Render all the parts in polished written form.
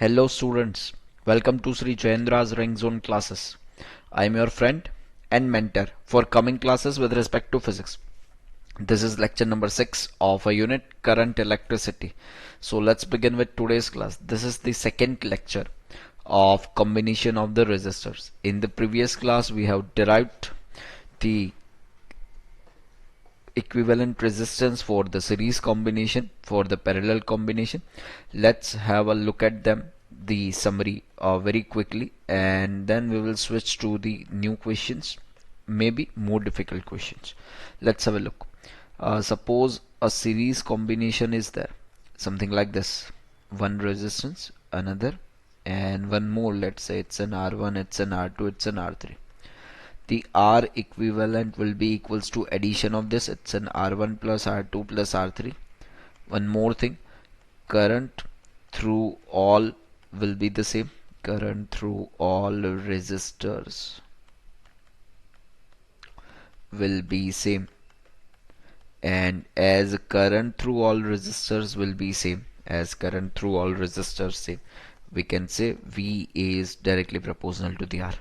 Hello students, welcome to Sri Jayendra's Ring Zone classes. I am your friend and mentor for coming classes with respect to physics. This is lecture number 6 of a unit current electricity. So let's begin with today's class. This is the second lecture of combination of the resistors. In the previous class we have derived the equivalent resistance for the series combination, for the parallel combination. Let's have a look at them, the summary very quickly, and then we will switch to the new questions, maybe more difficult questions. Let's have a look. Suppose a series combination is there, something like this: one resistance, another, and one more. Let's say it's an R1, it's an R2, it's an R3. The R equivalent will be equals to addition of this. It's an R1 plus R2 plus R3. One more thing, current through all will be the same. Current through all resistors will be same, and as current through all resistors will be same, as current through all resistors same, we can say V is directly proportional to the R.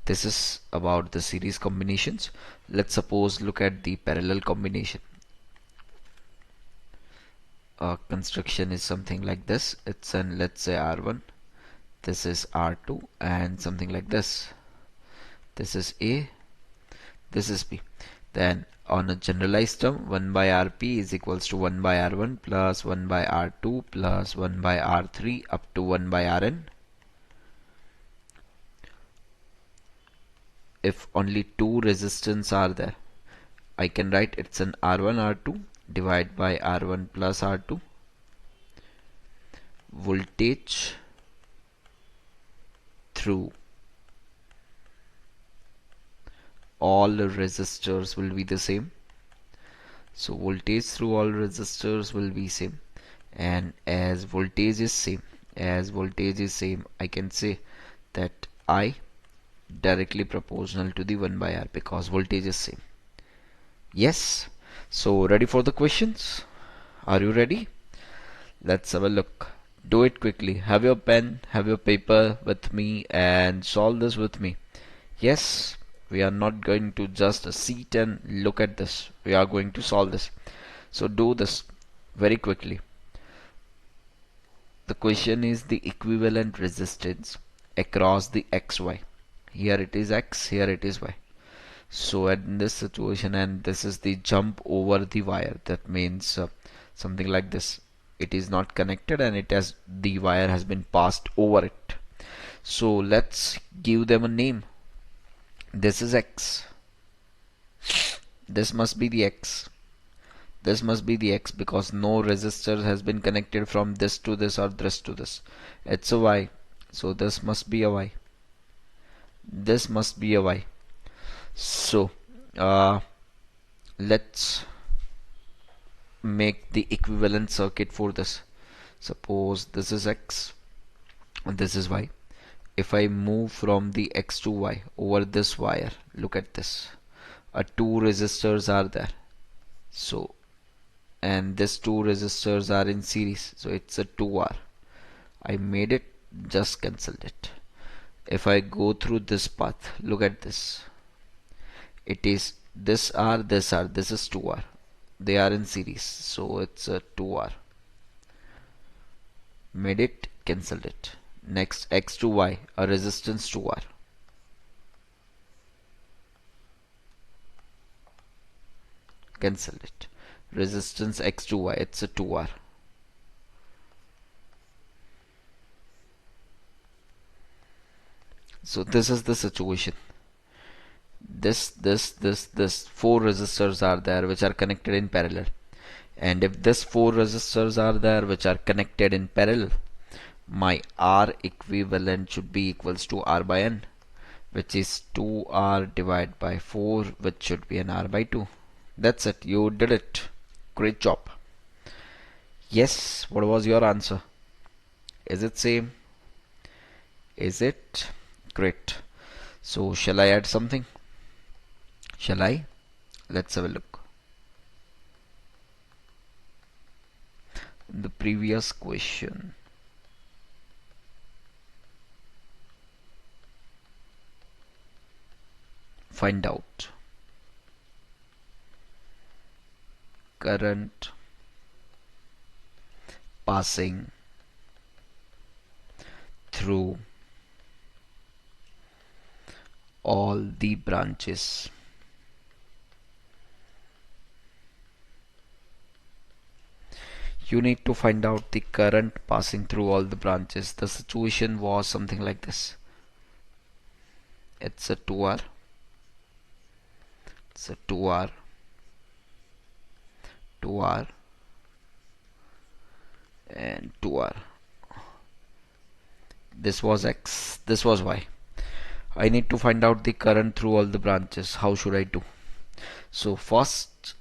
This is about the series combinations. Let's suppose look at the parallel combination. Construction is something like this. It's an, let's say, R1, this is R2, and something like this. This is A, this is B. Then on a generalized term, 1 by Rp is equals to 1 by R1 plus 1 by R2 plus 1 by R3 up to 1 by Rn. If only two resistance are there, I can write it's an R1 R2 divide by R1 plus R2. Voltage through all resistors will be the same. So voltage through all resistors will be same, and as voltage is same, I can say that I directly proportional to the 1 by R because voltage is same. Yes. So ready for the questions? Are you ready? Let's have a look. Do it quickly. Have your pen, have your paper with me and solve this with me. Yes, we are not going to just sit and look at this. We are going to solve this. So do this very quickly. The question is the equivalent resistance across the XY. Here it is X, here it is Y. So in this situation, and this is the jump over the wire, that means something like this. It is not connected and the wire has been passed over it. So let's give them a name. This is X. This must be the X. This must be the X because no resistor has been connected from this to this or this to this. It's a Y. So this must be a Y. This must be a Y. So let's make the equivalent circuit for this. Suppose this is X and this is Y. If I move from the X to Y over this wire, look at this. Two resistors are there. So, and these two resistors are in series. So it's a 2R. I made it, just cancelled it. If I go through this path, look at this. It is this R, this R, this is 2R. They are in series, so it's a 2R. Made it, cancelled it. Next, X to Y, a resistance 2R. Cancel it. Resistance X to Y, it's a 2R. So this is the situation. This, four resistors are there which are connected in parallel. And if this four resistors are there which are connected in parallel, my R equivalent should be equals to R by N, which is 2R divided by 4, which should be an R by 2. That's it. You did it. Great job. Yes. What was your answer? Is it same? Is it? Great. So shall I add something? Shall I? Let's have a look. The previous question. find out current passing through all the branches. You need to find out the current passing through all the branches. The situation was something like this. It's a 2R, it's a 2R, 2R, and 2R. This was X, this was Y. I need to find out the current through all the branches. How should I do? So first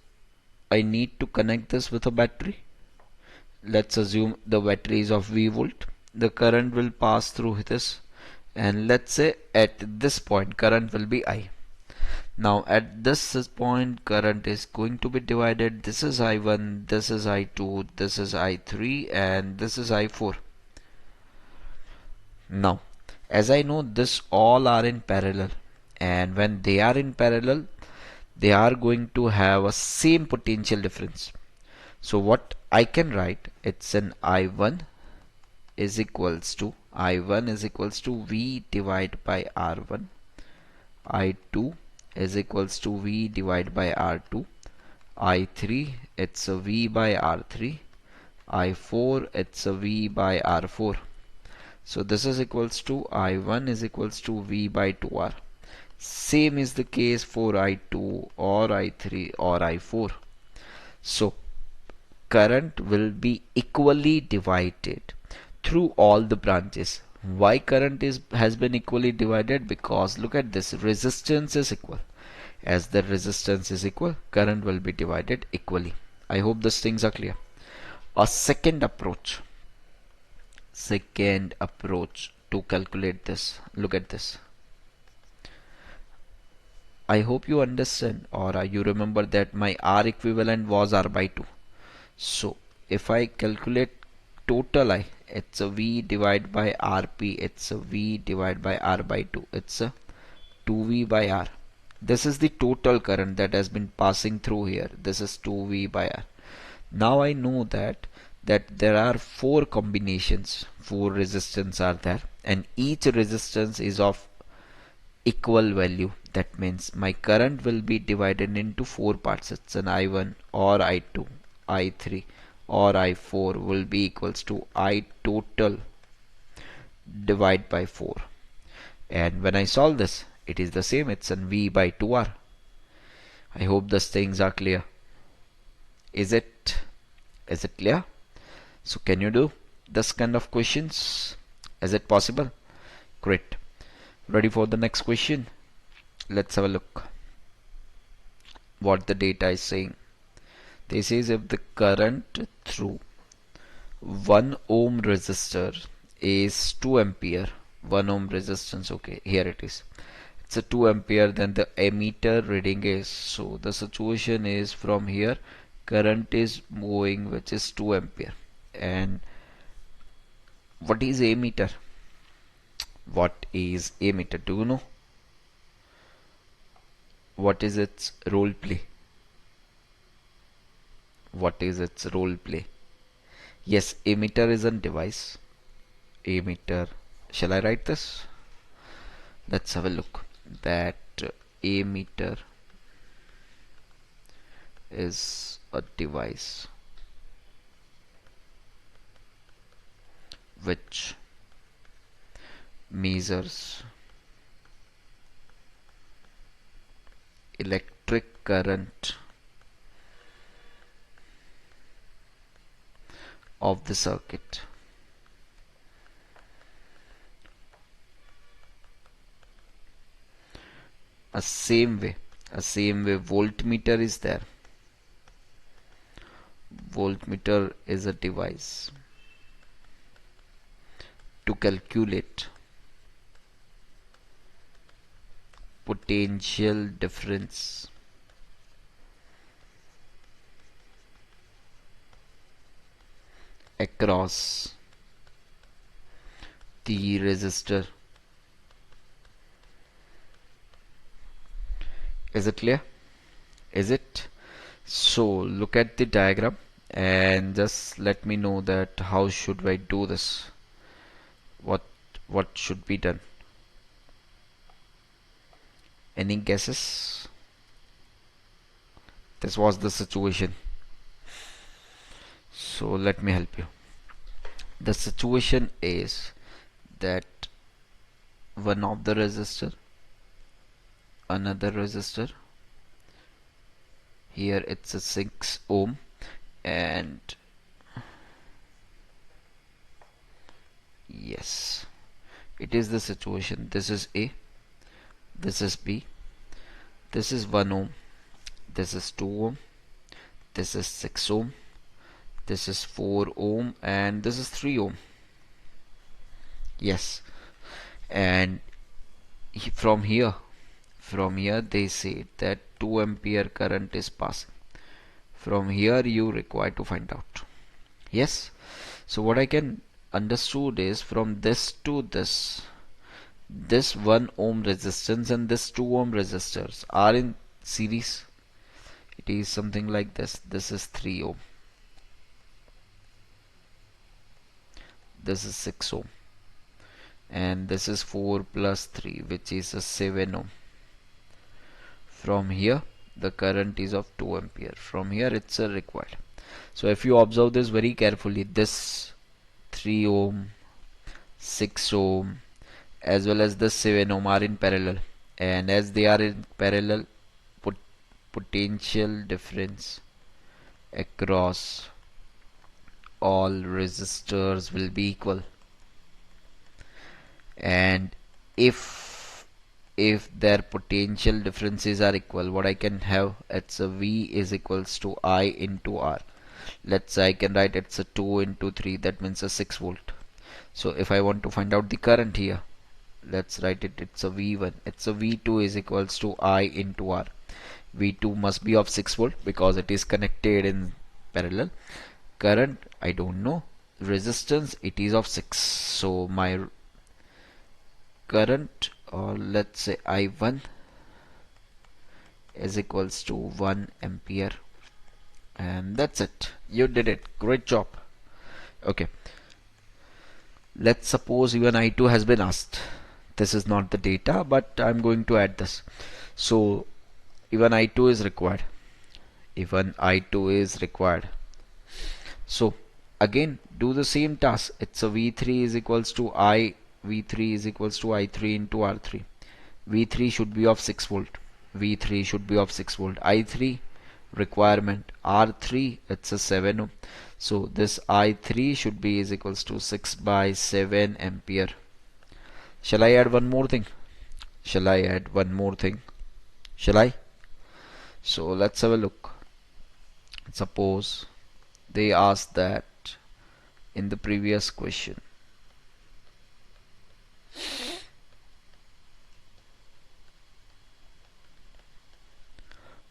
I need to connect this with a battery. Let's assume the battery is of V volt. The current will pass through this, and let's say at this point current will be I. Now at this point current is going to be divided. This is I1, this is I2, this is I3, and this is I4. Now as I know this all are in parallel, and when they are in parallel they are going to have a same potential difference. So what I can write, it's an I1 is equals to V divided by R1, I2 is equals to V divided by R2, I3 it's a V by R3, I4 it's a V by R4. So this is equals to I1 is equals to V by 2R. Same is the case for I2 or I3 or I4. So current will be equally divided through all the branches. Why current has been equally divided? Because look at this, resistance is equal. As the resistance is equal, current will be divided equally. I hope these things are clear. A second approach to calculate this. Look at this. I hope you understand, or you remember that my R equivalent was R by 2. So if I calculate total I, it's a V divided by Rp, it's a V divided by R by 2, it's a 2V by R. This is the total current that has been passing through here. This is 2V by R. Now I know that there are four combinations, four resistance are there, and each resistance is of equal value. That means my current will be divided into four parts. It's an I1 or I2, I3 or I4 will be equals to I total divide by 4. And when I solve this, it is the same. It's an V by 2R. I hope these things are clear. Is it clear? So can you do this kind of questions? Is it possible? Great. Ready for the next question? Let's have a look what the data is saying. This is if the current through 1 ohm resistor is 2 ampere. 1 ohm resistance, okay, here it is. It's a 2 ampere, then the ammeter reading is, so the situation is from here current is moving which is 2 ampere. And what is ammeter? What is ammeter? Do you know? What is its role play? What is its role play? Yes, ammeter is a device. Ammeter. Shall I write this? Let's have a look. That ammeter is a device which measures electric current of the circuit. A same way voltmeter is there. Voltmeter is a device to calculate potential difference across the resistor Is it clear? Is it? So look at the diagram and just let me know that how should I do this? What what should be done? Any guesses? This was the situation. So let me help you. The situation is that one of the resistor, another resistor, here it's a 6 ohm, and yes, it is the situation. This is A, this is B, this is 1 ohm, this is 2 ohm, this is 6 ohm, this is 4 ohm, and this is 3 ohm. Yes, and from here they say that 2 ampere current is passing. From here you require to find out. Yes, so what I can understood is from this to this 1 ohm resistance and this 2 ohm resistors are in series. It is something like this. This is 3 ohm, this is 6 ohm, and this is 4 plus 3, which is a 7 ohm. From here the current is of 2 ampere. From here it's a required. So if you observe this very carefully, this 3 ohm, 6 ohm as well as the 7 ohm are in parallel, and as they are in parallel, pot potential difference across all resistors will be equal. And if their potential differences are equal, what I can have, it's a V is equals to I into R. Let's say I can write it's a 2 into 3, that means a 6 volt. So if I want to find out the current here, let's write it, it's a V1, it's a V2 is equals to I into R. V2 must be of 6 volt because it is connected in parallel. Current I don't know, resistance it is of 6, so my current, or let's say I1, is equals to 1 ampere, and that's it. You did it, great job. Okay, let's suppose even I2 has been asked. This is not the data, but I'm going to add this. So even I2 is required, even I2 is required. So again do the same task. It's a V3 is equals to V3 is equals to I3 into R3. V3 should be of 6 volt. V3 should be of 6 volt. I3 requirement, R3 it's a 7 ohm. So this I3 should be is equals to 6 by 7 ampere. Shall I add one more thing? Shall I add one more thing? Shall I? So let's have a look. Suppose they asked that in the previous question.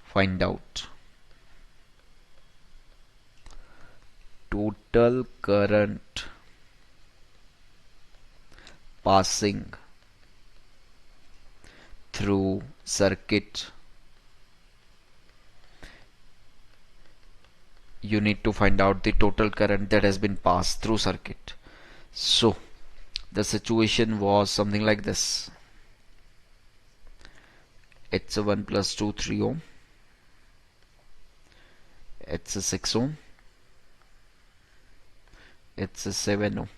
Find out total current passing through circuit. You need to find out the total current that has been passed through circuit. So the situation was something like this. It's a 1 plus 2 3 ohm, it's a 6 ohm, it's a 7 ohm.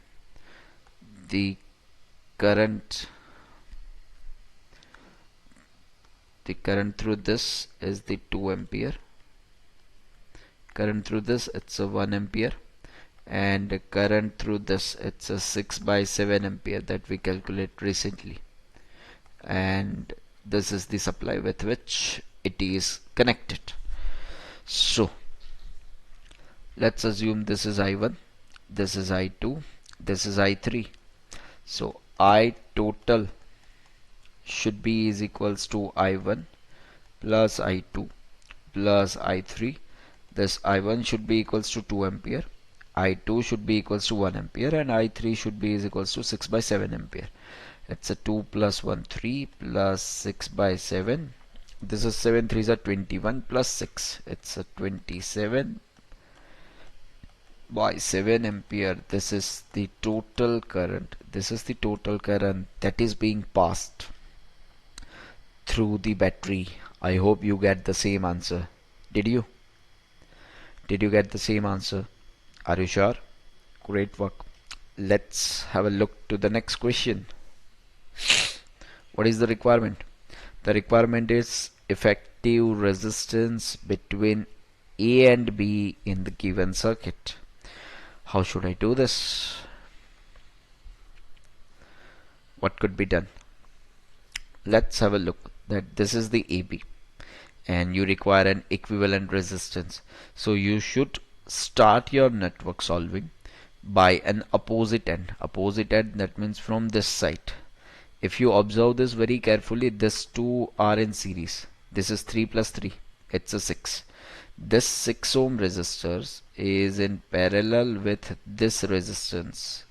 The current through this is the 2 ampere. Current through this it's a 1 ampere, and the current through this it's a 6 by 7 ampere that we calculate recently, and this is the supply with which it is connected. So let's assume this is I1, this is I2, this is I3. So I total should be is equals to I1 plus I2 plus I3. This I1 should be equals to 2 ampere, I2 should be equals to 1 ampere, and I3 should be is equals to 6 by 7 ampere. It's a 2 plus 1 3 plus 6 by 7 This is 7 3s are 21 plus 6. It's a 27 by 7 ampere. This is the total current. This is the total current that is being passed through the battery. I hope you get the same answer. Did you? Did you get the same answer? Are you sure? Great work. Let's have a look to the next question. What is the requirement? The requirement is effective resistance between A and B in the given circuit. How should I do this? What could be done? Let's have a look that this is the AB and you require an equivalent resistance. So you should start your network solving by an opposite end. Opposite end, that means from this side. If you observe this very carefully, these two are in series. This is 3 plus 3. It's a 6. This 6 ohm resistor is in parallel with this resistance.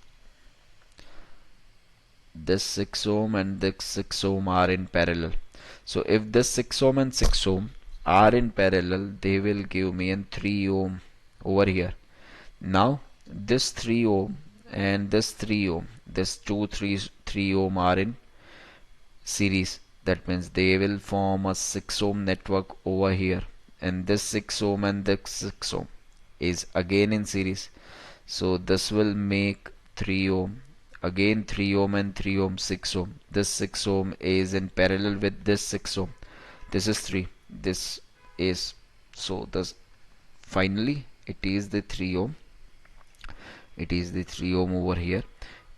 This 6 ohm and this 6 ohm are in parallel. So if this 6 ohm and 6 ohm are in parallel, they will give me an 3 ohm over here. Now this 3 ohm and this 3 ohm, this 3 ohm are in series. That means they will form a 6 ohm network over here, and this 6 ohm and this 6 ohm is again in series. So this will make 3 ohm, again 3 ohm and 3 ohm, 6 ohm. This 6 ohm is in parallel with this 6 ohm. This is 3. This is, so this finally it is the 3 ohm. It is the 3 ohm over here,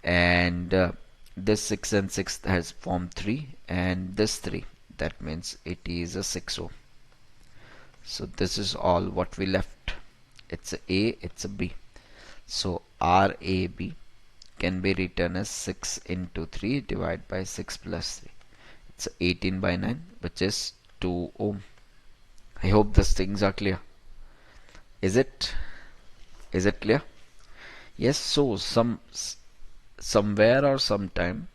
and this 6 and 6 has formed 3, and this 3, that means it is a 6 ohm. So this is all what we left. It's a A, it's a B. So RAB can be written as 6 into 3 divided by 6 plus 3. It's 18 by 9, which is 2 ohm. I hope these things are clear. Is it? Is it clear? Yes. So somewhere or sometime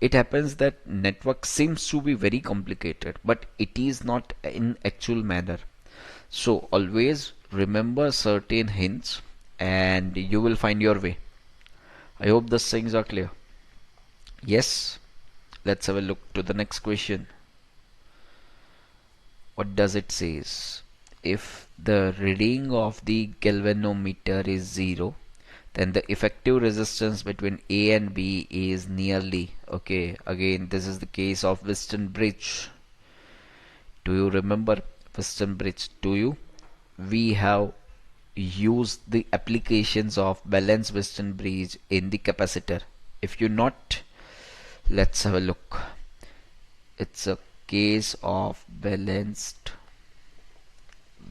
it happens that network seems to be very complicated, but it is not in actual manner. So always remember certain hints and you will find your way. I hope these things are clear. Yes. Let's have a look to the next question. What does it says? If the reading of the galvanometer is 0, then the effective resistance between A and B is nearly, okay, again this is the case of Western Bridge. Do you remember Western Bridge? Do you? We have used the applications of balanced Western Bridge in the capacitor. If you not, let's have a look. It's a case of balanced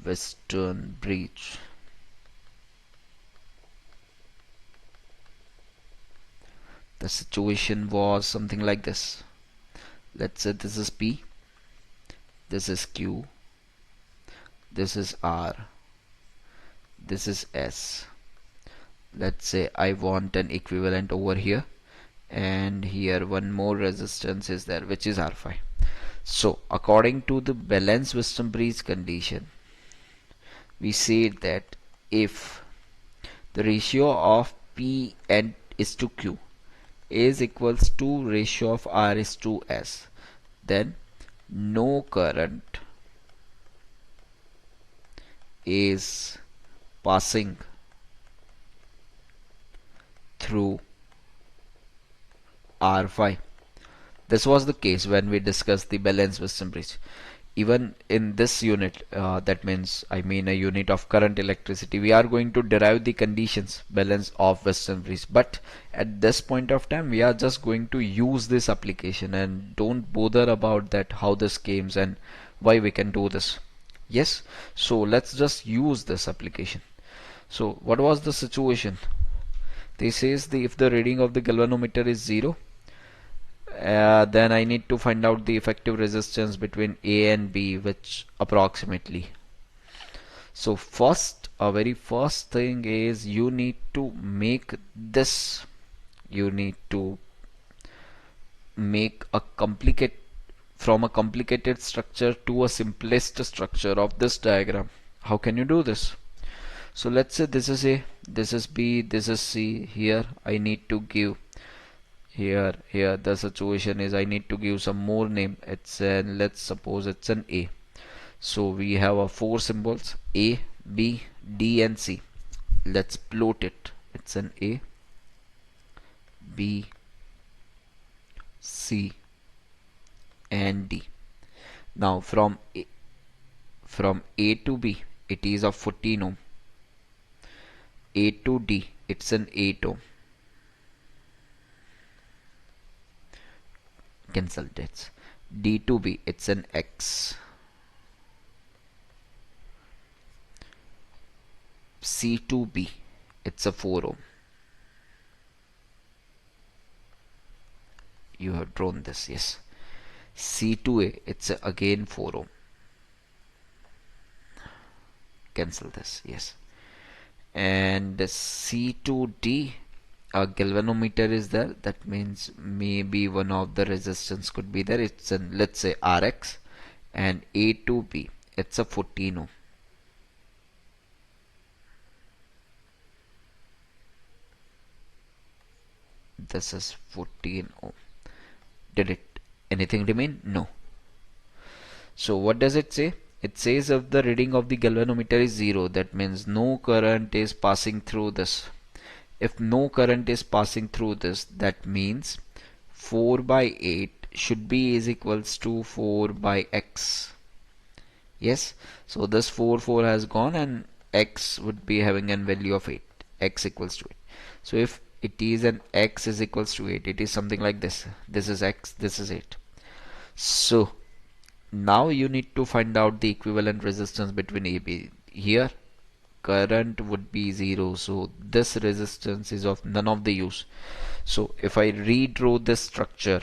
Western Bridge. The situation was something like this. Let's say this is P, this is Q, this is R, this is S. Let's say I want an equivalent over here, and here one more resistance is there, which is R5. So according to the balanced Western Bridge condition, we say that if the ratio of P and is to Q is equals to ratio of R is to S, then no current is passing through R5. This was the case when we discussed the balanced Western Bridge. Even in this unit, that means I mean a unit of current electricity, we are going to derive the conditions balance of Western Bridge, but at this point of time we are just going to use this application and don't bother about that how this came and why we can do this. Yes, so let's just use this application. So what was the situation? This says if the reading of the galvanometer is 0, then I need to find out the effective resistance between A and B, which approximately. So first, a very first thing is you need to make a complicate from a complicated structure to a simplest structure of this diagram. How can you do this? So let's say this is A, this is B, this is C. Here I need to give, here the situation is I need to give some more name. It's an, let's suppose it's an A. So we have a four symbols A, B, D and C. Let's plot it. It's an A, B, C and D. Now from A to B it is of 14 ohm. A to D it's an 8 ohm. Cancel this. D to B it's an X. C to B it's a 4 ohm. You have drawn this, yes. C to A it's again 4 ohm. Cancel this, yes. And C to D, a galvanometer is there. That means maybe one of the resistance could be there. It's an, let's say Rx. And A to B it's a 14 ohm. This is 14 ohm. Did it anything remain? No. So what does it say? It says if the reading of the galvanometer is 0, that means no current is passing through this. If no current is passing through this, that means 4 by 8 should be is equals to 4 by x. Yes, so this 4 has gone and x would be having a value of 8. X equals to 8. So if it is an x is equals to 8, it is something like this. This is x, this is 8. So now you need to find out the equivalent resistance between AB. Here current would be 0, so this resistance is of none of the use. So if I redraw this structure,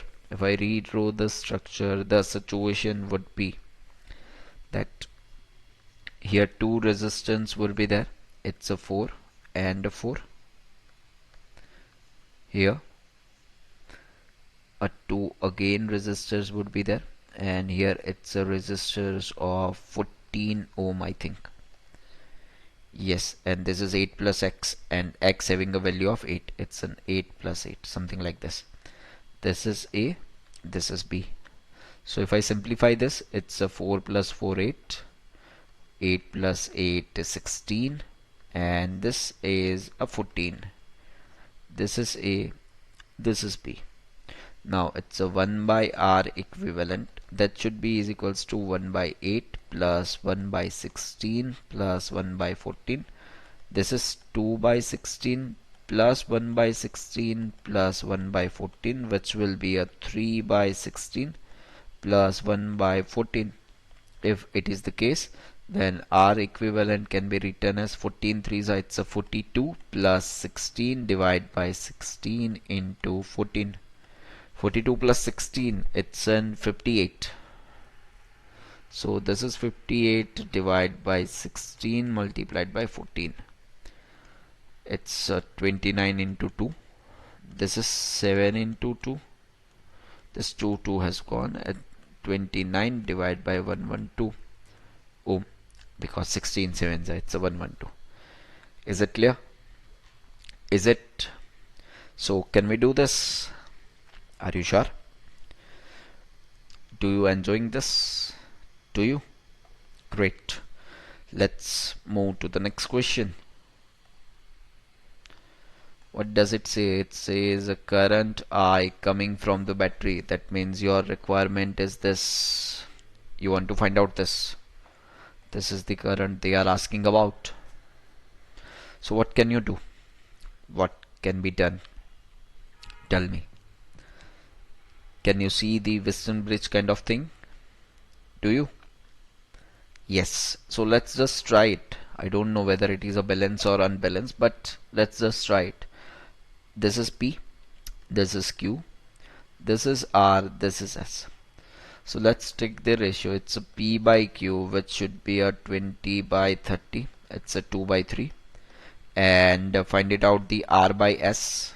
the situation would be that here two resistance will be there. It's a 4 and a 4. Here a 2 again resistors would be there, and here it's a resistors of 14 ohm, I think. Yes, and this is 8 plus x, and x having a value of 8. It's an 8 plus 8, something like this. This is A, this is B. So if I simplify this, it's a 4 plus 4, 8. 8 plus 8 is 16, and this is a 14. This is A, this is B. Now it's a 1 by R equivalent. That should be is equals to 1 by 8 plus 1 by 16 plus 1 by 14. This is 2 by 16 plus 1 by 16 plus 1 by 14, which will be a 3 by 16 plus 1 by 14. If it is the case, then R equivalent can be written as 14 3s, it's a 42 plus 16 divided by 16 into 14. 42 plus 16, it's an 58. So this is 58 divided by 16 multiplied by 14. It's 29 into 2. This is 7 into 2. This 2 has gone at 29 divided by 112 ohm, because 16 sevens, it's a 112. Is it clear? Is it? So can we do this? Are you sure? Do you enjoying this? Do you? Great. Let's move to the next question. What does it say? It says a current I coming from the battery. That means your requirement is this. You want to find out this. This is the current they are asking about. So what can you do? What can be done? Tell me. Can you see the Western Bridge kind of thing? Do you? Yes. So let's just try it. I don't know whether it is a balance or unbalanced, but let's just try it. This is P, this is Q, this is R, this is S. So let's take the ratio. It's a P by Q, which should be a 20 by 30. It's a 2 by 3. And find it out the R by S,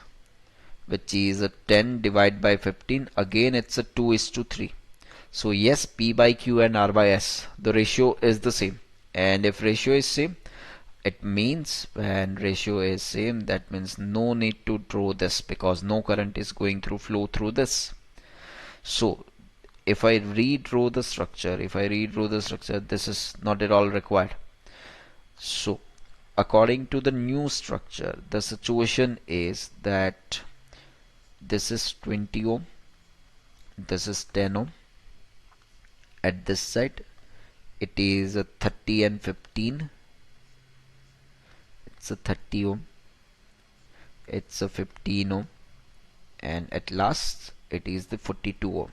which is a 10 divided by 15. Again, it's a 2 is to 3. So yes, P by Q and R by S, the ratio is the same. And if ratio is same, it means when ratio is same, that means no need to draw this because no current is going through flow through this. So if I redraw the structure, this is not at all required. So according to the new structure, the situation is that this is 20 ohm, this is 10 ohm. At this side, it is a 30 and 15. It's a 30 ohm, it's a 15 ohm, and at last it is the 42 ohm.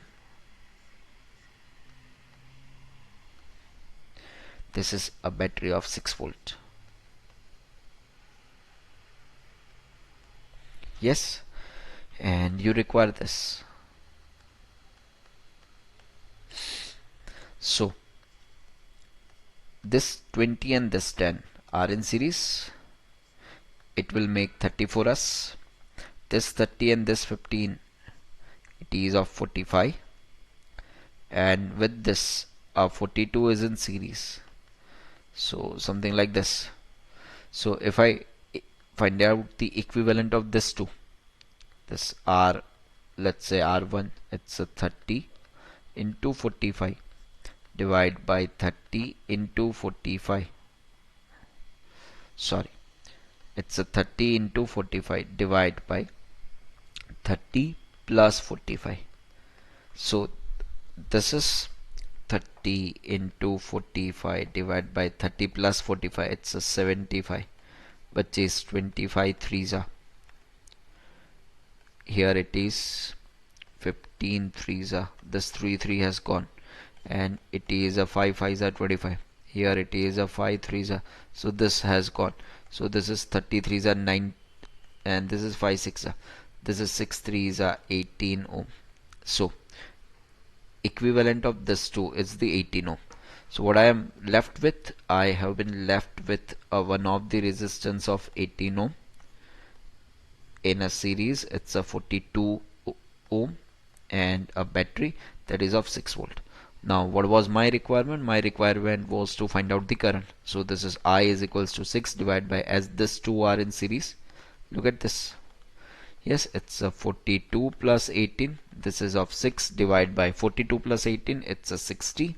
This is a battery of 6 volt. Yes, and you require this. So this 20 and this 10 are in series. It will make 30 for us. This 30 and this 15, it is of 45, and with this 42 is in series. So something like this. So if I find out the equivalent of this two, this R, let's say R1, it's a 30 into 45 divide by 30 into 45. Sorry, it's a 30 into 45 divide by 30 plus 45. So this is 30 into 45 divided by 30 plus 45. It's a 75, which is 25 threes are. Here it is 15 threes are. This 3 has gone, and it is a 5 5s are 25. Here it is a 5 threes are. So this has gone. So this is 33s are 9, and this is 5 6 are. This is 6 threes are 18 ohm. So equivalent of this two is the 18 ohm. So what I am left with, I have been left with one of the resistance of 18 ohm in a series. It's a 42 ohm and a battery that is of 6 volt. Now what was my requirement? My requirement was to find out the current. So this is I is equals to 6 divided by, as this two are in series, look at this. Yes, it's a 42 plus 18. This is of 6 divided by 42 plus 18. It's a 60,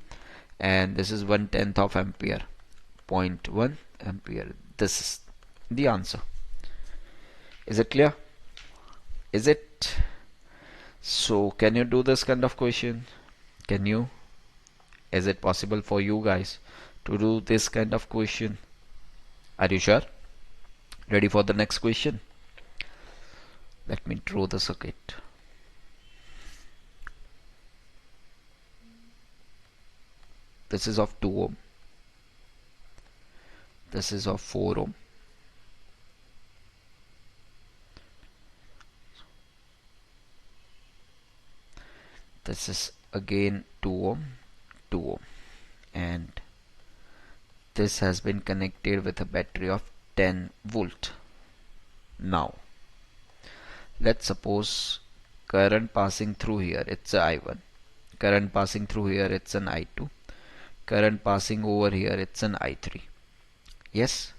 and this is 1/10 of ampere, 0.1 ampere. This is the answer. Is it clear? Is it? So can you do this kind of question? Can you? Is it possible for you guys to do this kind of question? Are you sure? Ready for the next question? Let me draw the circuit. This is of 2 ohm. This is of 4 ohm. This is again 2 ohm, 2 ohm, and this has been connected with a battery of 10 volt. Now let's suppose current passing through here, it's a I1. Current passing through here, it's an I2. Current passing over here, it's an I3. Yes.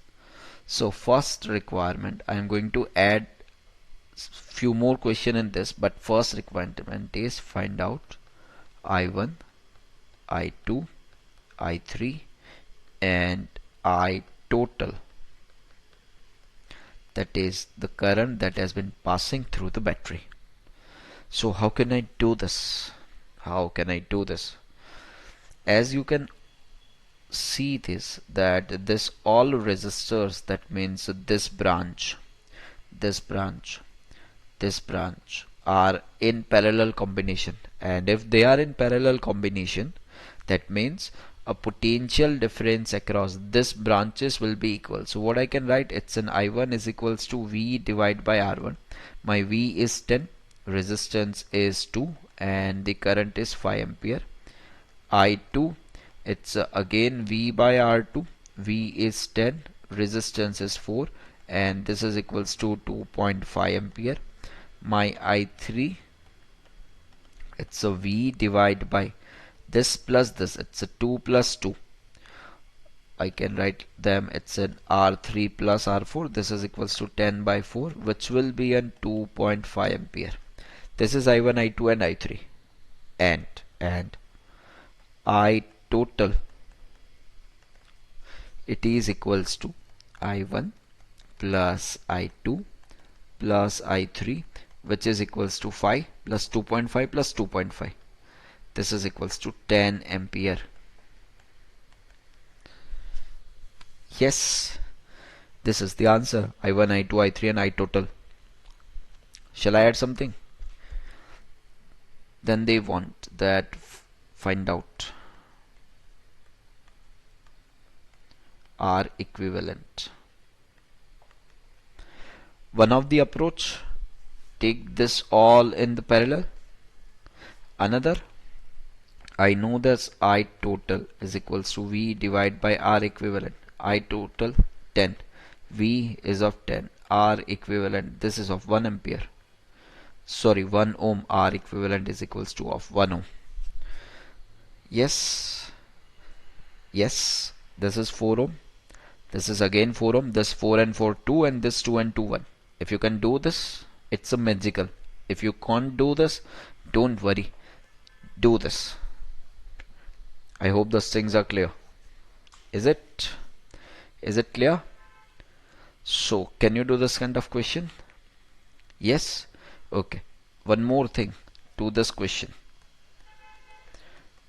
So first requirement, I am going to add few more question in this, but first requirement is find out I1, I2, I3 and I total, that is the current that has been passing through the battery. So how can I do this? How can I do this? As you can see this, that this all resistors, that means this branch, this branch, this branch are in parallel combination, and if they are in parallel combination, that means a potential difference across this branches will be equal. So what I can write, it's an I1 is equals to V divided by R1. My V is 10, resistance is 2, and the current is 5 ampere. I2, it's again V by R2. V is 10, resistance is 4, and this is equals to 2.5 ampere. My I3, it's a V divided by this plus this, it's a 2 plus 2. I can write them, it's an R3 plus R4. This is equals to 10 by 4, which will be an 2.5 ampere. This is I1, I2 and I3. And I total, it is equals to I1 plus I2 plus I3, which is equals to 5 plus 2.5 plus 2.5. This is equals to 10 ampere. Yes, this is the answer. I1, I2, I3 and I total. Shall I add something? Then they want that find out R equivalent. One of the approach, take this all in the parallel. Another, I know this I total is equals to V divided by R equivalent. I total 10. V is of 10. R equivalent, this is of 1 ampere. Sorry, 1 ohm. R equivalent is equals to of 1 ohm. Yes. Yes. This is 4 ohm. This is again 4 ohm. This 4 and 4 2 and this 2 and 2 1. If you can do this, it's a magical. If you can't do this, don't worry. Do this. I hope those things are clear. Is it? Is it clear? So, can you do this kind of question? Yes? Okay. One more thing to this question.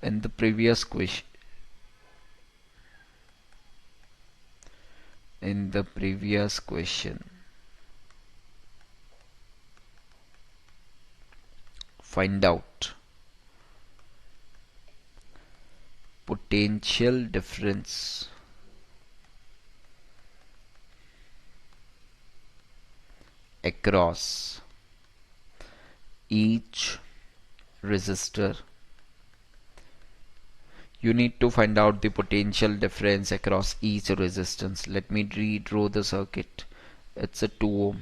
In the previous question, find out potential difference across each resistor. You need to find out the potential difference across each resistance. Let me redraw the circuit. It's a 2 ohm.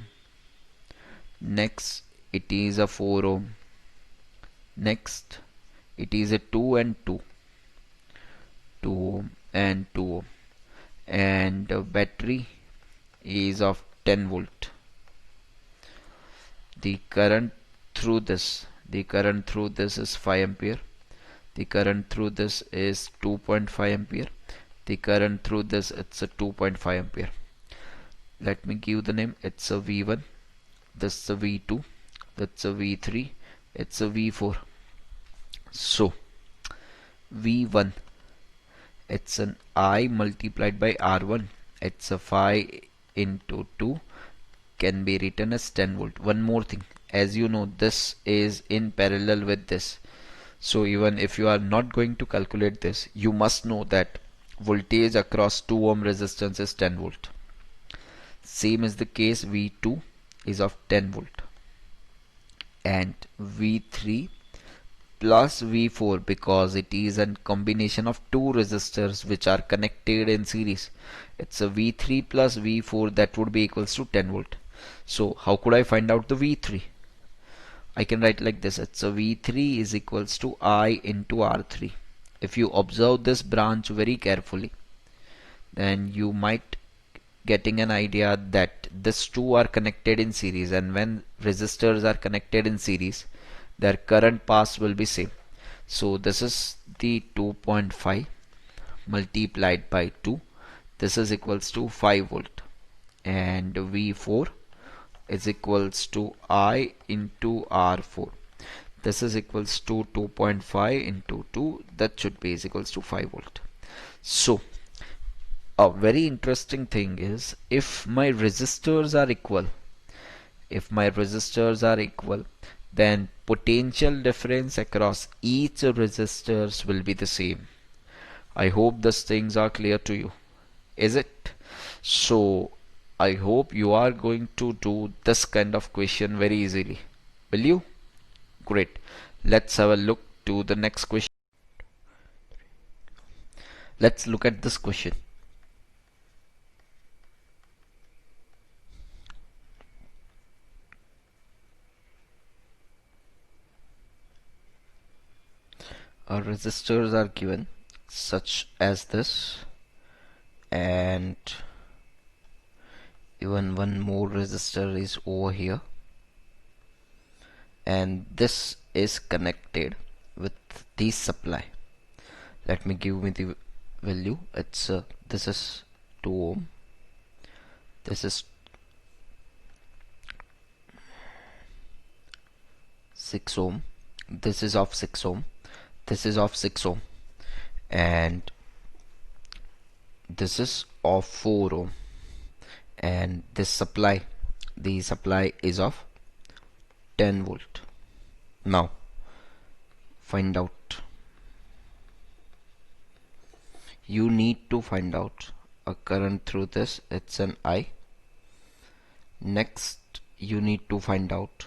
Next, it is a 4 ohm. Next, it is a 2 and 2. 2 ohm and 2 ohm. And the battery is of 10 volt. The current through this is 5 ampere. The current through this is 2.5 ampere. The current through this, it's a 2.5 ampere. Let me give the name. It's a V1. This is a V2. That's a V3. It's a V4. So V1, it's an I multiplied by R1. It's a 5 into 2, can be written as 10 volt. One more thing, as you know, this is in parallel with this. So even if you are not going to calculate this, you must know that voltage across 2 ohm resistance is 10 volt. Same is the case, V2 is of 10 volt. And V3 plus V4, because it is a combination of two resistors which are connected in series. It's a V3 plus V4, that would be equals to 10 volt. So how could I find out the V3? I can write like this. It's a V3 is equals to I into R3. If you observe this branch very carefully, then you might getting an idea that these two are connected in series, and when resistors are connected in series, their current pass will be same. So this is the 2.5 multiplied by 2. This is equals to 5 volt, and V4 is equals to I into R4. This is equals to 2.5 into 2. That should be is equals to 5 volt. So a very interesting thing is, if my resistors are equal, then potential difference across each resistors will be the same. I hope these things are clear to you. Is it? So I hope you are going to do this kind of question very easily. Will you? Great. Let's have a look to the next question. Let's look at this question. resistors are given such as this, and even one more resistor is over here, and this is connected with the supply. Let me give me the value. It's this is 2 ohm, this is 6 ohm, this is of 6 ohm, this is of 6 ohm, and this is of 4 ohm, and this supply, the supply is of 10 volt. Now find out, you need to find out a current through this. It's an I. Next you need to find out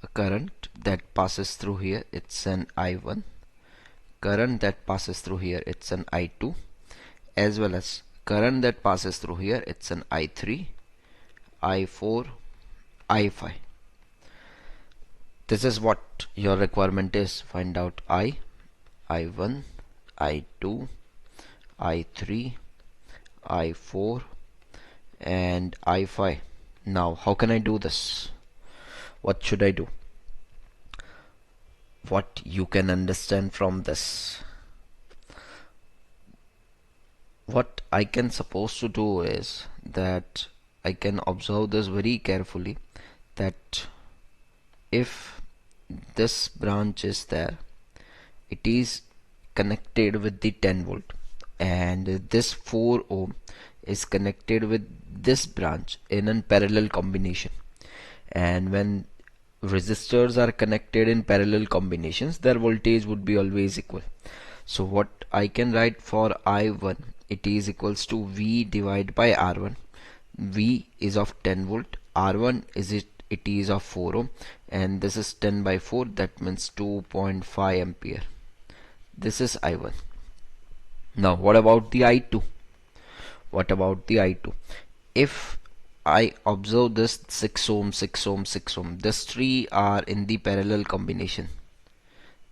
a current that passes through here. It's an I1. Current that passes through here, it's an I2, as well as current that passes through here, it's an I3, I4, I5. This is what your requirement is. Find out I, I1, I2, I3, I4 and I5. Now how can I do this? What should I do? What you can understand from this, what I can supposed to do is that I can observe this very carefully, that if this branch is there, it is connected with the 10 volt, and this 4 ohm is connected with this branch in a parallel combination. And when resistors are connected in parallel combinations, their voltage would be always equal. So what I can write for I1, it is equals to V divided by R1. V is of 10 volt, R1 is it is of 4 ohm, and this is 10 by 4, that means 2.5 ampere. This is I1. Now what about the I2? What about the I2? If I observe this 6 ohm, 6 ohm, 6 ohm, these three are in the parallel combination.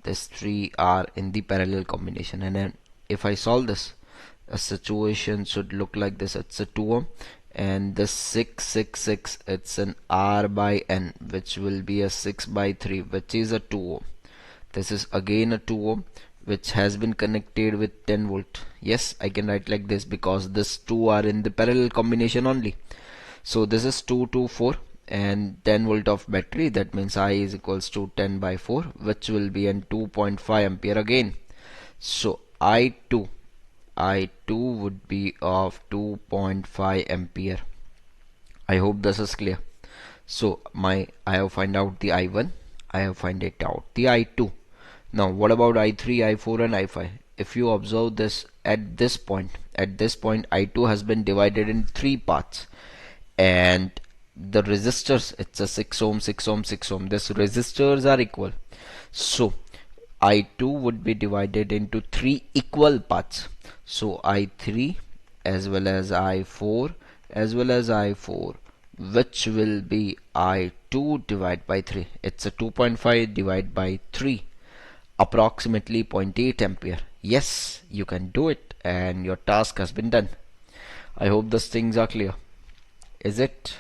These three are in the parallel combination, and then if I solve this, a situation should look like this. It's a 2 ohm, and this 6, 6, 6, it's an R by N, which will be a 6 by 3, which is a 2 ohm. This is again a 2 ohm, which has been connected with 10 volt. Yes, I can write like this because these two are in the parallel combination only. So this is 2 to 4 and 10 volt of battery, that means I is equals to 10 by 4, which will be an 2.5 ampere again. So I2 would be of 2.5 ampere. I hope this is clear. So I have find out the I1, I have find it out the I2. Now what about I3, I4 and I5? If you observe this, at this point I2 has been divided in three parts, and the resistors, it's a 6 ohm, 6 ohm, 6 ohm, these resistors are equal. So I2 would be divided into three equal parts. So I3 as well as I4 as well as I4, which will be I2 divided by 3. It's a 2.5 divided by 3, approximately 0.8 ampere. Yes, you can do it, and your task has been done. I hope these things are clear. Is it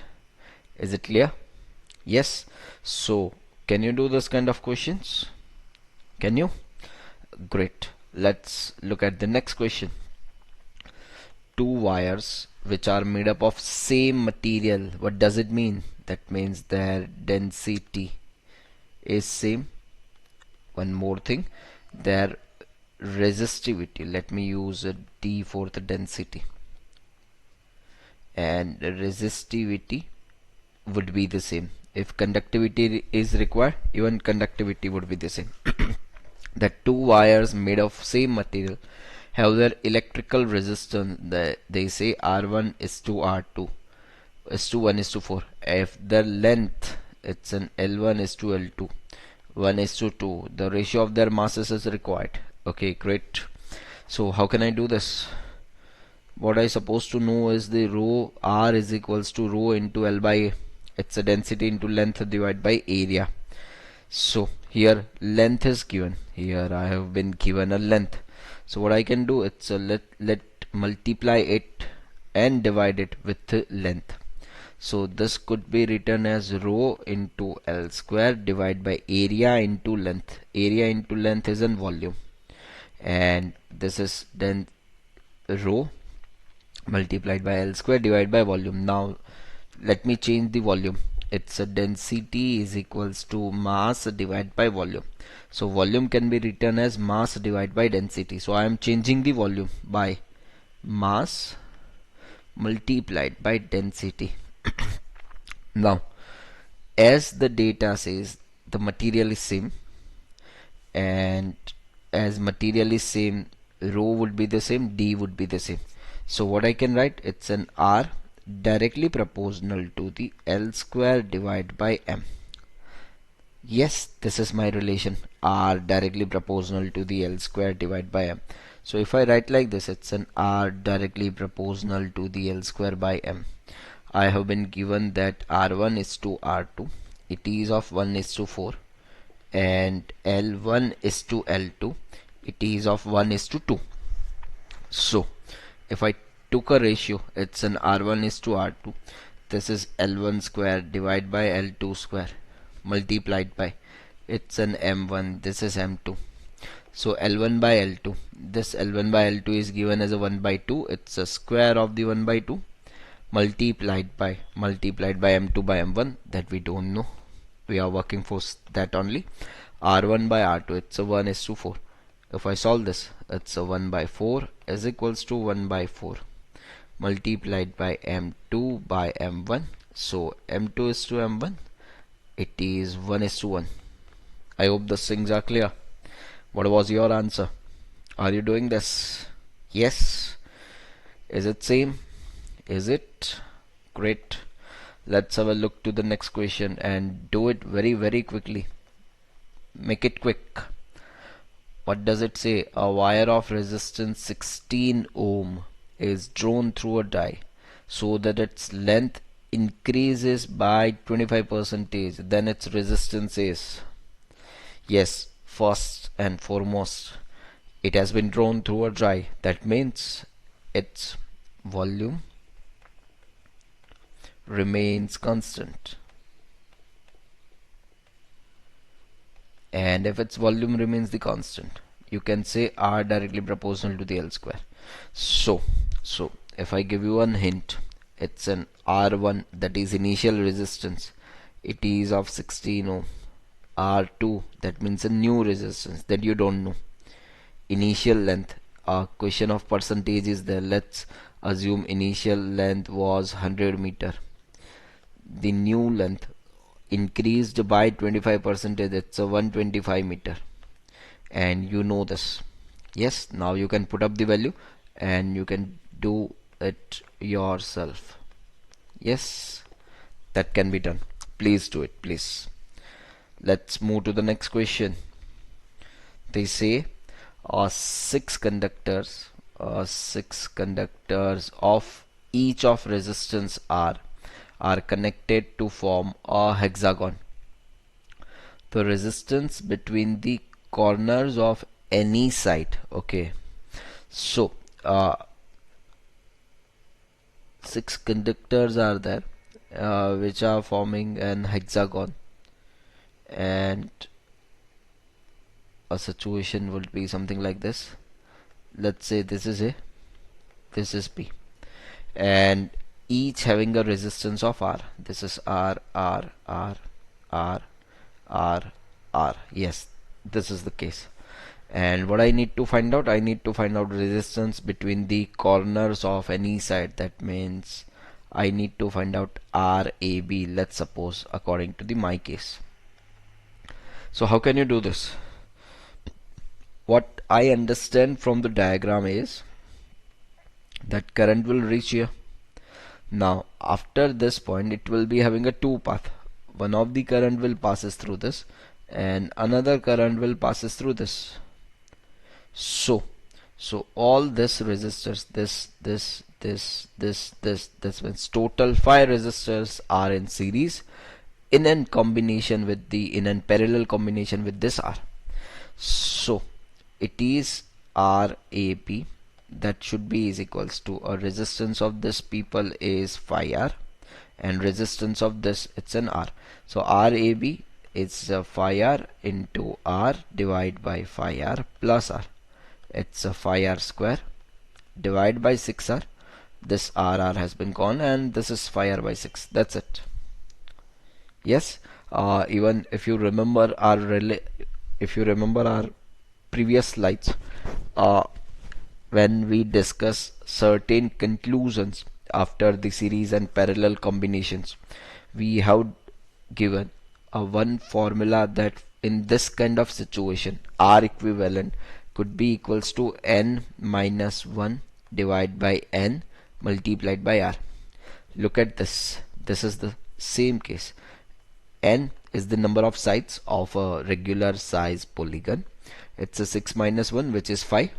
clear? Yes. So can you do this kind of questions? Can you? Great. Let's look at the next question. Two wires which are made up of same material, what does it mean? That means their density is same. One more thing, their resistivity, let me use a D for the density, and resistivity would be the same. If conductivity is required, even conductivity would be the same. That two wires made of same material have their electrical resistance, they say R1 is to R2 is to 1 is to 4. If their length, it's an L1 is to L2, 1 is to 2, the ratio of their masses is required. Okay, great. So how can I do this? What I supposed to know is the rho R is equals to rho into L by A. It's a density into length divided by area. So Here length is given. Here I have been given a length. So what I can do, it's a let multiply it and divide it with the length. So this could be written as rho into L square divided by area into length. Area into length is in volume, and this is then rho multiplied by L square divided by volume. Now let me change the volume. It's a density is equals to mass divided by volume. So volume can be written as mass divided by density. So I am changing the volume by mass multiplied by density. Now, as the data says, the material is same, and as material is same, rho would be the same, d would be the same. So what I can write, it's an r directly proportional to the L square divided by m. Yes, this is my relation, r directly proportional to the L square divided by m. So if I write like this, it's an r directly proportional to the L square by m. I have been given that r1 is to r2, it is of 1 is to 4, and L1 is to L2, it is of 1 is to 2. So if I took a ratio, it's an r1 is to r2, this is L1 square divided by L2 square multiplied by, it's an m1, this is m2. So L1 by L2, this L1 by L2 is given as a 1 by 2, it's a square of the 1 by 2 multiplied by m2 by m1, that we don't know, we are working for that only. R1 by R2, it's a 1 is to 4. If I solve this, it's a 1 by 4 is equals to 1 by 4 multiplied by m2 by m1. So m2 is to m1, it is 1 is to 1. I hope these things are clear. What was your answer? Are you doing this? Yes? Is it same? Is it? Great. Let's have a look to the next question and do it very quickly. Make it quick. What does it say? A wire of resistance 16 ohm is drawn through a die so that its length increases by 25%, then its resistance is. Yes, first and foremost, it has been drawn through a die. That means its volume remains constant. And if its volume remains the constant, you can say R directly proportional to the L square. So if I give you one hint, it's an R1, that is initial resistance, it is of 16 ohm. R2, that means a new resistance that you don't know. Initial length, a question of percentage is there. Let's assume initial length was 100 meter. The new length increased by 25%, it's a 125 meter, and you know this. Yes, now you can put up the value and you can do it yourself. Yes, that can be done. Please do it, please. Let's move to the next question. They say six conductors of each of resistance R are connected to form a hexagon. The resistance between the corners of any side. Okay, so six conductors are there which are forming an hexagon, and a situation would be something like this. Let's say this is A, this is B, and each having a resistance of R. This is R, R, R, R, R, R. Yes, this is the case. And what I need to find out, I need to find out resistance between the corners of any side. That means I need to find out RAB, let's suppose, according to my case. So how can you do this? What I understand from the diagram is that current will reach here. Now after this point it will be having a two path. One of the current will passes through this and another current will passes through this. So all this resistors, this means total 5 resistors are in series, in an combination with the in an parallel combination with this R. So it is RAB, that should be is equals to a resistance of this people is phi R, and resistance of this it's an R. So RAB is phi R into R divided by phi R plus R. It's a phi R square divided by 6R. This RR has been gone and this is phi R by 6. That's it. Yes, even if you remember our previous slides, uh, when we discuss certain conclusions after the series and parallel combinations, we have given a one formula that in this kind of situation R equivalent could be equals to n minus 1 divided by n multiplied by R. Look at this. This is the same case. N is the number of sides of a regular size polygon. It's a 6 minus 1, which is 5,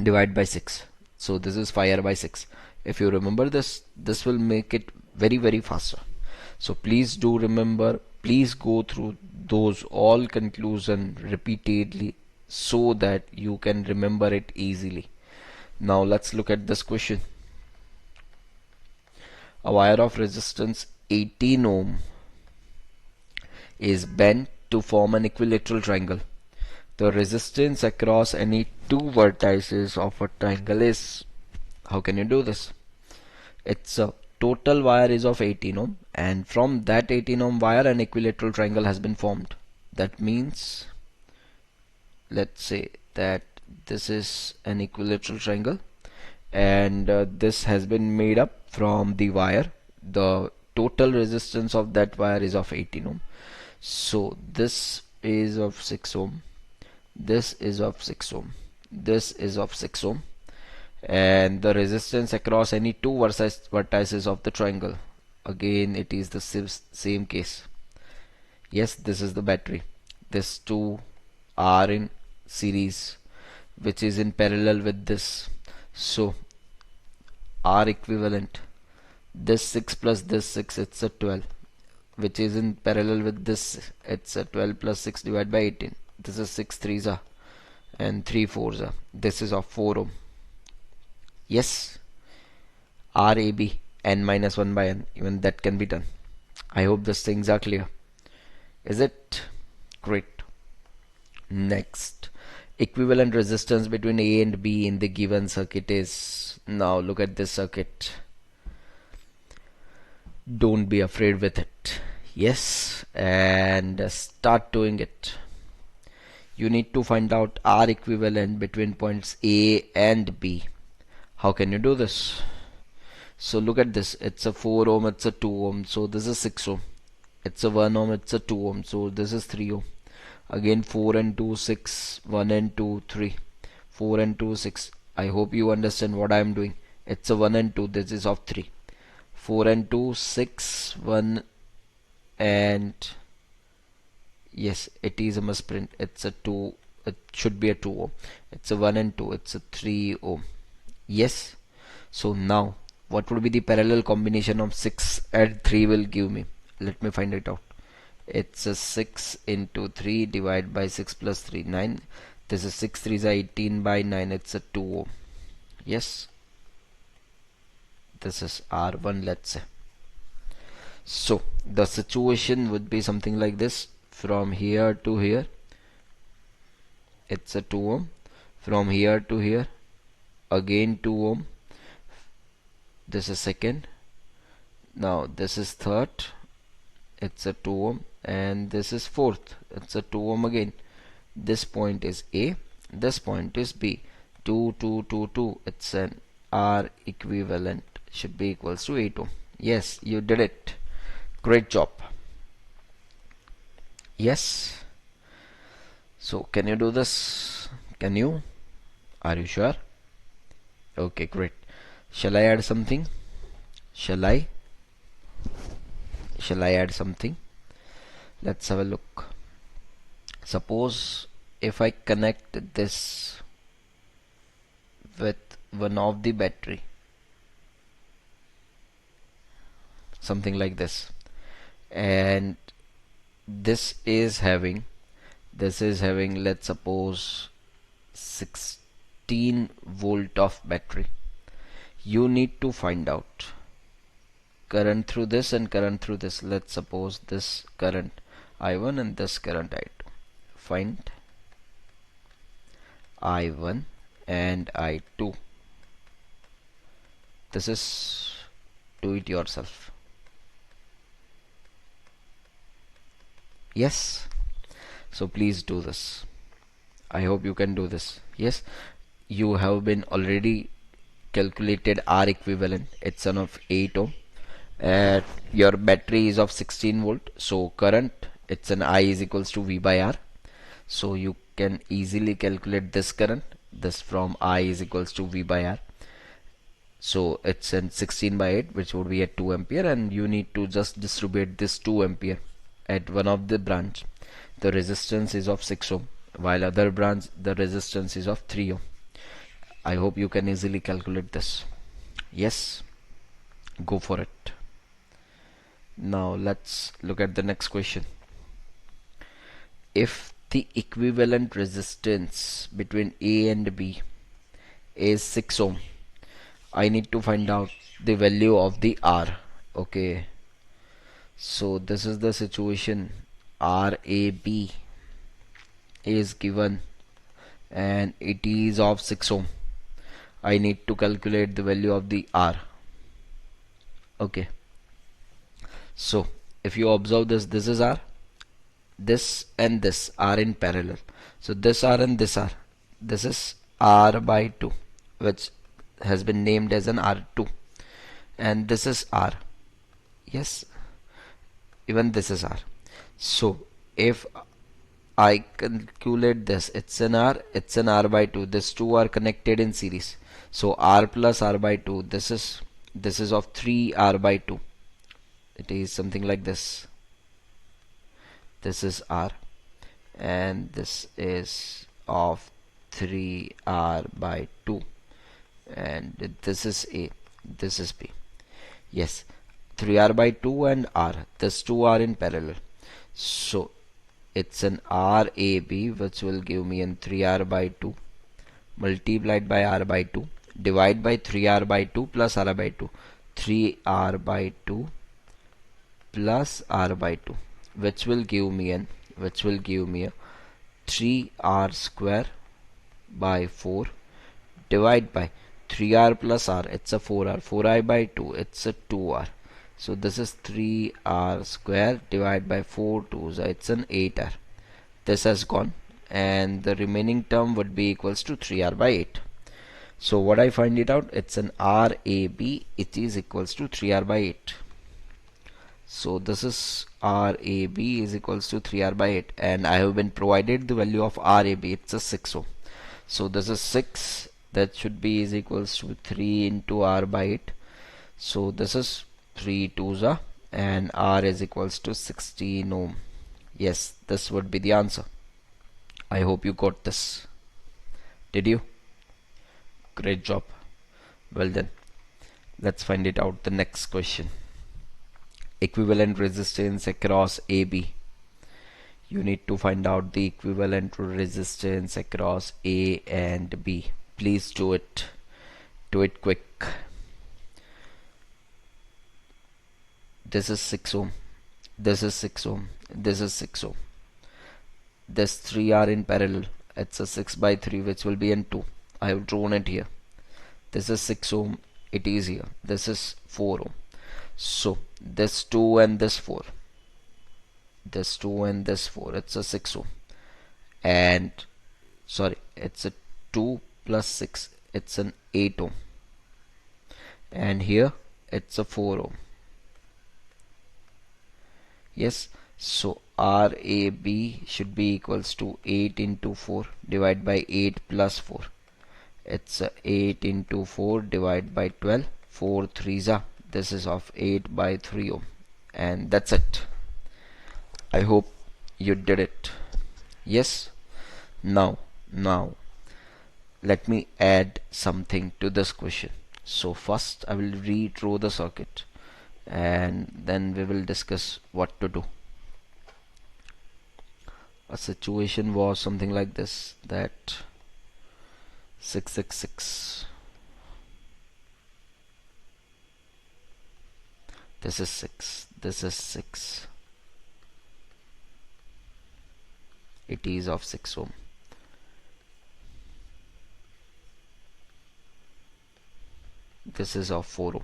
divided by 6. So this is phi R by 6. If you remember this, this will make it very, very faster. So please do remember, please go through those all conclusion repeatedly so that you can remember it easily. Now let's look at this question. A wire of resistance 18 ohm is bent to form an equilateral triangle. The resistance across any two vertices of a triangle is, how can you do this? It's a total wire is of 18 ohm, and from that 18 ohm wire an equilateral triangle has been formed. That means, let's say that this is an equilateral triangle, and this has been made up from the wire. The total resistance of that wire is of 18 ohm. So this is of 6 ohm, this is of 6 ohm, this is of 6 ohm, and the resistance across any two vertices of the triangle, again it is the same case. Yes, this is the battery. These two are in series, which is in parallel with this. So R equivalent, this 6 plus this 6, it's a 12, which is in parallel with this. It's a 12 plus 6 divided by 18. This is 6 threes are and 3 fours are. This is of 4 ohm. Yes, RAB n minus 1 by n, even that can be done. I hope these things are clear. Is it? Great. Next, equivalent resistance between A and B in the given circuit is, now look at this circuit. Don't be afraid with it. Yes, and start doing it. You need to find out R equivalent between points A and B. How can you do this? So look at this. It's a 4 ohm, it's a 2 ohm, so this is 6 ohm. It's a 1 ohm, it's a 2 ohm, so this is 3 ohm. Again 4 and 2, 6, 1 and 2, 3. 4 and 2, 6. I hope you understand what I am doing. It's a 1 and 2, this is of 3. 4 and 2, 6, 1 and, yes, it is a misprint. It's a 2, it should be a 2 ohm. It's a 1 and 2, it's a 3 ohm. Yes. So now what would be the parallel combination of 6 and 3 will give me? Let me find it out. It's a 6 into 3 divided by 6 plus 3, 9. This is 6 3s are 18 by 9. It's a 2 ohm. Yes. This is R1, let's say. So the situation would be something like this. From here to here, it's a 2 ohm. From here to here, again 2 ohm. This is second. Now this is third. It's a 2 ohm. And this is fourth. It's a 2 ohm again. This point is A. This point is B. 2, 2, 2, 2. It's an R equivalent. Should be equals to 8 ohm. Yes, you did it. Great job. Yes. So can you do this? Can you? Are you sure? Okay, great. Shall I add something? Shall I add something? Let's have a look. Suppose if I connect this with one of the battery, something like this, and this is having let's suppose 16 volt of battery. You need to find out current through this and current through this. Let's suppose this current I1 and this current I2. Find I1 and I2. This is, do it yourself. Yes, so please do this. I hope you can do this. Yes, you have been already calculated R equivalent. It's son of 8 ohm. Your battery is of 16 volt, so current, it's an I is equals to V by R. So you can easily calculate this current. This from I is equals to V by R. So it's in 16 by 8, which would be at 2 ampere, and you need to just distribute this 2 ampere at one of the branch. The resistance is of 6 ohm, while other branch the resistance is of 3 ohm. I hope you can easily calculate this. Yes, go for it. Now let's look at the next question. If the equivalent resistance between A and B is 6 ohm, I need to find out the value of the R. Okay, so this is the situation. RAB is given and it is of 6 ohm. I need to calculate the value of the R. Okay, so if you observe this, this is R, this and this are in parallel. So this R and this R, this is R by 2, which has been named as an R2, and this is R. Yes, even this is R. So if I calculate this, it's an R, it's an R by 2. These two are connected in series. So R plus R by 2, this is of 3 R by 2. It is something like this. This is R and this is of 3 R by 2, and this is A, this is B. Yes, 3R by 2 and R, these two are in parallel. So it's an RAB, which will give me an 3R by 2 multiplied by R by 2 divide by 3R by 2 plus R by 2. 3R by 2 plus R by 2, which will give me a 3R square by 4 divide by 3R plus R, it's a 4R, 4I by 2, it's a 2R. So this is 3R square divided by 4 2s, it's an 8R. This has gone and the remaining term would be equals to 3R by 8. So what I find it out, it's an RAB, it is equals to 3R by 8. So this is RAB is equals to 3R by 8, and I have been provided the value of RAB, it's a 6 ohm. So this is 6, that should be is equals to 3 into R by 8. So this is 3 2s are, and R is equals to 16 ohm. Yes, this would be the answer. I hope you got this. Did you? Great job. Well then, let's find it out. The next question. Equivalent resistance across AB. You need to find out the equivalent resistance across A and B. Please do it. Do it quick. This is 6 ohm. This is 6 ohm. This is 6 ohm. This 3 are in parallel. It's a 6 by 3, which will be in 2. I have drawn it here. This is 6 ohm. It is here. This is 4 ohm. So this 2 and this 4. This 2 and this 4. It's a 6 ohm. And sorry, it's a 2 plus 6. It's an 8 ohm. And here it's a 4 ohm. Yes, so RAB should be equals to 8 into 4 divided by 8 plus 4. It's 8 into 4 divided by 12. 4 3s are. This is of 8 by 3 ohm. And that's it. I hope you did it. Yes. Now let me add something to this question. So first I will redraw the circuit. and then we will discuss what to do. A situation was something like this, that 666, this is 6, this is 6, it is of 6 ohm. This is of 4 ohm,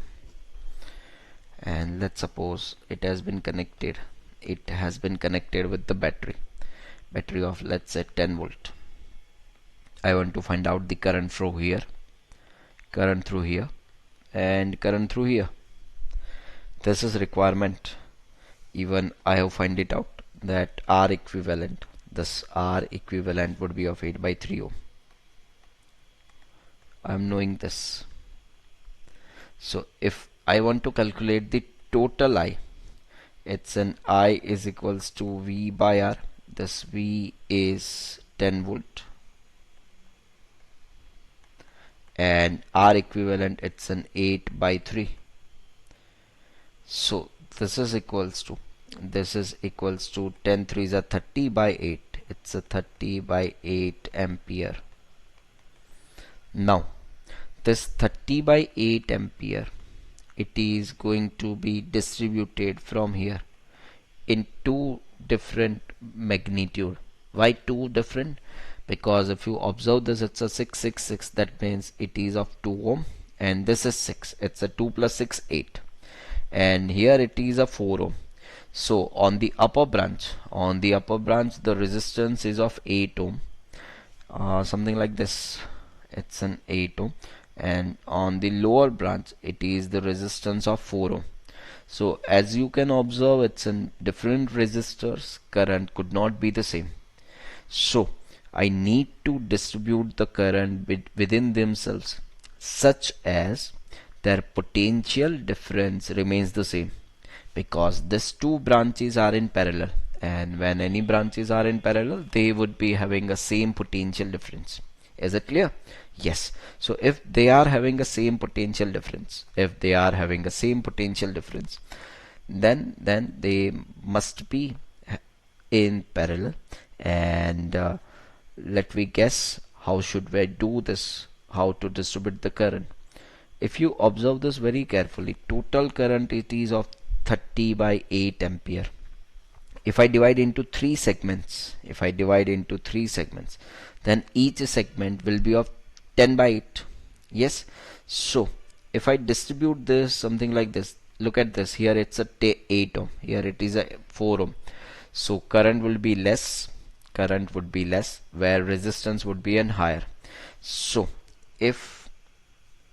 and let's suppose it has been connected with the battery of, let's say, 10 volt. I want to find out the current through here, current through here, and current through here. This is requirement. Even I have find it out that R equivalent, this R equivalent would be of 8 by 3 ohm. I am knowing this. So if I want to calculate the total I, it's an I is equals to V by R. This V is 10 volt, and R equivalent, it's an 8 by 3. So this is equals to 10 3s are 30 by 8. It's a 30 by 8 ampere. Now this 30 by 8 ampere, it is going to be distributed from here in two different magnitude. Why two different? Because if you observe this, it's a 666, that means it is of 2 ohm, and this is 6, it's a 2 plus 6 8, and here it is a 4 ohm. So on the upper branch the resistance is of 8 ohm, something like this, it's an 8 ohm, and on the lower branch it is the resistance of 4 ohm. So as you can observe, it's in different resistors, current could not be the same. So I need to distribute the current within themselves such as their potential difference remains the same, because these two branches are in parallel, and when any branches are in parallel, they would be having a same potential difference. Is it clear? Yes. So if they are having a same potential difference, then they must be in parallel. And let me guess, how should we do this, how to distribute the current? If you observe this very carefully, total current it is of 30 by 8 ampere. If I divide into three segments, then each segment will be of 10 by 8. Yes. So if I distribute this something like this, look at this, here it's a 8 ohm, here it is a 4 ohm. So current would be less, where resistance would be higher. So if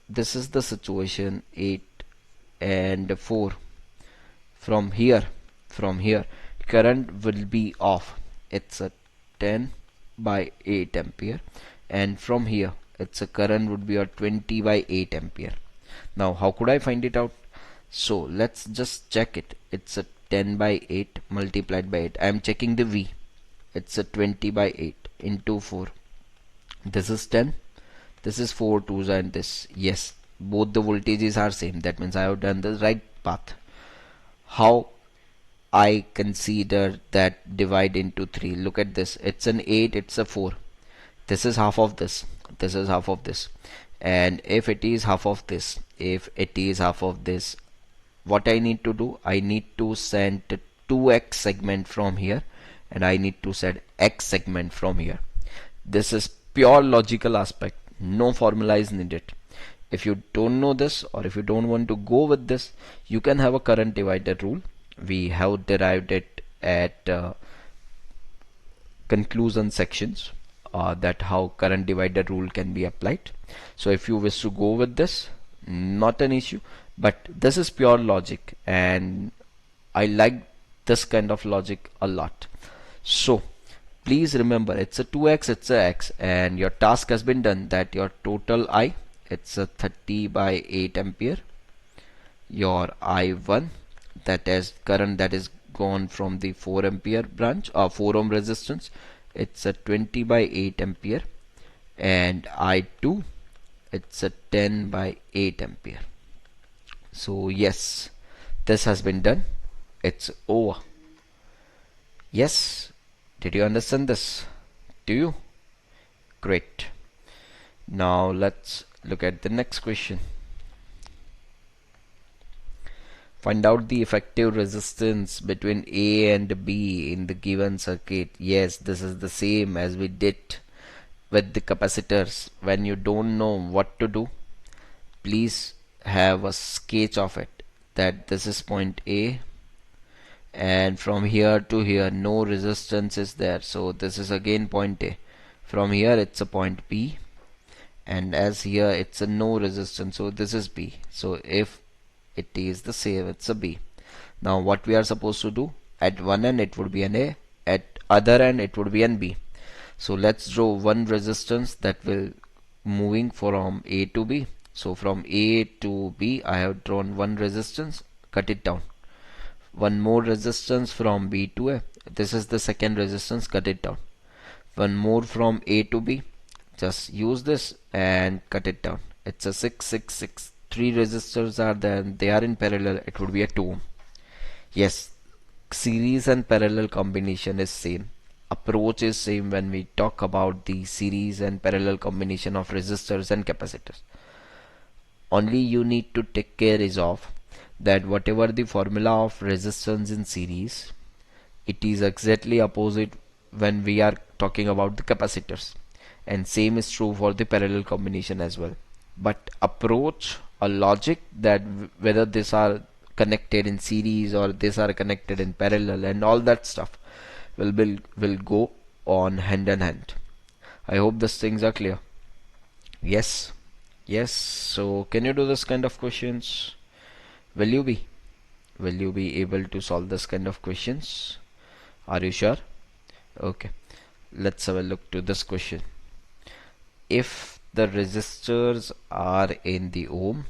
this is the situation, 8 and 4, from here current will be off, it's a 10 by 8 ampere, and from here it's a current would be a 20 by 8 ampere. Now how could I find it out? So let's just check it. It's a 10 by 8 multiplied by 8. I am checking the V. It's a 20 by 8 into 4. This is 10, this is 4 twos, and this, yes, both the voltages are same, that means I have done the right path. How I consider that divide into 3? Look at this, it's an 8, it's a 4, this is half of this, and if it is half of this, what I need to do, I need to send 2x segment from here, and I need to send x segment from here. This is pure logical aspect, no formula is needed. If you don't know this, or if you don't want to go with this, you can have a current divider rule. We have derived it at conclusion sections, that how current divider rule can be applied. So if you wish to go with this, not an issue, but this is pure logic, and I like this kind of logic a lot. So please remember, it's a 2x, it's a x, and your task has been done, that your total I, it's a 30 by 8 ampere, your I1, that is current that is gone from the 4 ampere branch or 4 ohm resistance, it's a 20 by 8 ampere, and I2, it's a 10 by 8 ampere. So yes, This has been done. It's over. Yes. Did you understand this? Do you? Great. Now let's look at the next question. Find out the effective resistance between A and B in the given circuit. Yes, this is the same as we did with the capacitors. When you don't know what to do, please have a sketch of it, that this is point A, and from here to here no resistance is there, so this is again point A. From here it's a point B, and as here it's a no resistance, so this is B. So if it is the same, it's a B. Now what we are supposed to do, at one end it would be an A, at other end it would be an B. So let's draw one resistance that will moving from A to B. So from A to B I have drawn one resistance, cut it down. One more resistance from B to A, this is the second resistance, cut it down. One more from A to B, just use this and cut it down. It's a 6 6 6. Three resistors are there and they are in parallel, it would be a 2 ohm. Yes, series and parallel combination is same. Approach is same when we talk about the series and parallel combination of resistors and capacitors. Only you need to take care is of that whatever the formula of resistance in series, it is exactly opposite when we are talking about the capacitors, and same is true for the parallel combination as well. But approach a logic that whether these are connected in series or these are connected in parallel and all that stuff will go on hand in hand. I hope these things are clear. Yes. Yes. So can you do this kind of questions? Will you be? Will you be able to solve this kind of questions? Are you sure? Okay. Let's have a look to this question. If the resistors are in the ohm,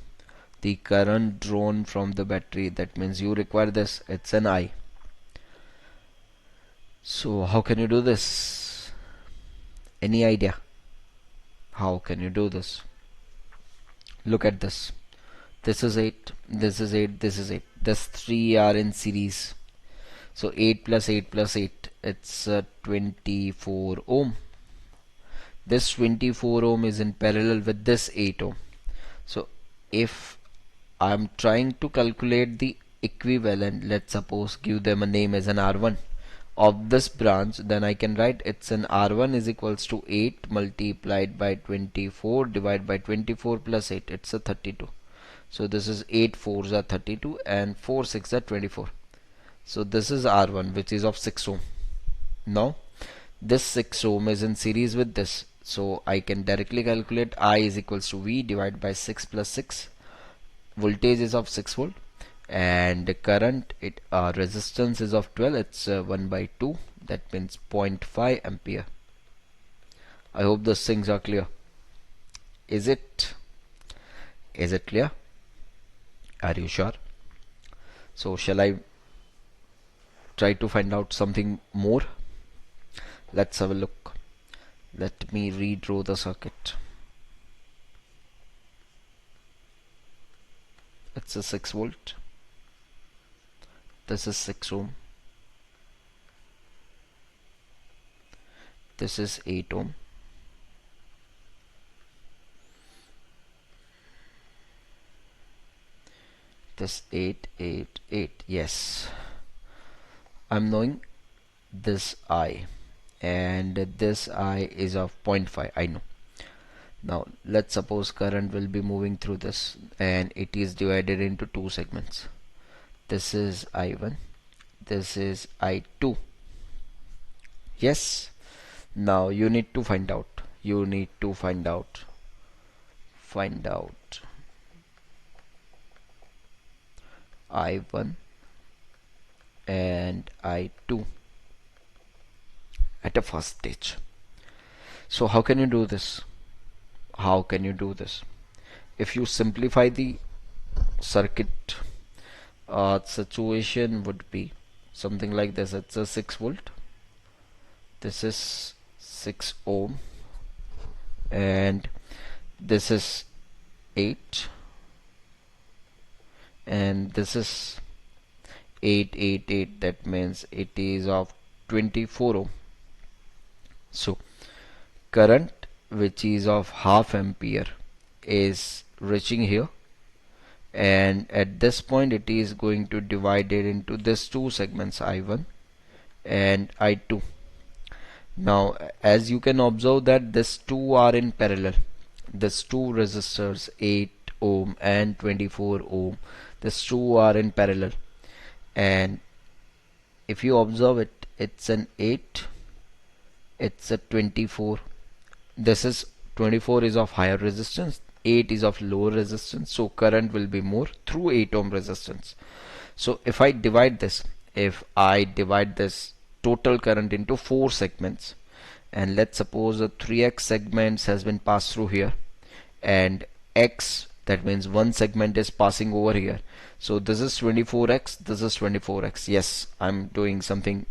the current drawn from the battery, that means you require this, it's an I. So how can you do this? Any idea? How can you do this? Look at this. This is 8, this is 8, this is 8. These three are in series. So 8 plus 8 plus 8, it's 24 ohm. This 24 ohm is in parallel with this 8 ohm. So if I'm trying to calculate the equivalent, let's suppose give them a name as an R1 of this branch, then I can write it's an R1 is equals to 8 multiplied by 24 divided by 24 plus 8, it's a 32. So this is 8 4s are 32 and 4 6 are 24. So this is R1 which is of 6 ohm. Now this 6 ohm is in series with this, so I can directly calculate I is equals to V divided by 6 plus 6. Voltage is of 6 volt and the current resistance is of 12, it's 1 by 2, that means 0.5 ampere. I hope those things are clear. Is it clear? Are you sure? So shall I try to find out something more? Let's have a look. Let me redraw the circuit. It's a 6 volt. This is 6 ohm. This is 8 ohm. This 8 8 8. Yes, I'm knowing this I, and this I is of 0.5. I know. Now let's suppose current will be moving through this and it is divided into two segments. This is I1, this is I2. Yes. Now you need to find out. Find out I1 and I2 at a first stage. So how can you do this? If you simplify the circuit, situation would be something like this. It's a 6 volt, this is 6 ohm, and this is 8, and this is 888, that means it is of 24 ohm. So current which is of half ampere is reaching here, and at this point it is going to divide it into these two segments, I1 and I2. Now as you can observe that these two are in parallel, these two resistors 8 ohm and 24 ohm, these two are in parallel, and if you observe it, it's an 8, it's a 24. This is 24 is of higher resistance, 8 is of lower resistance, so current will be more through 8 ohm resistance. So if I divide this, if I divide this total current into 4 segments, and let's suppose a 3x segments has been passed through here, and x, that means one segment is passing over here. So this is 24x, this is 24x. Yes, I'm doing something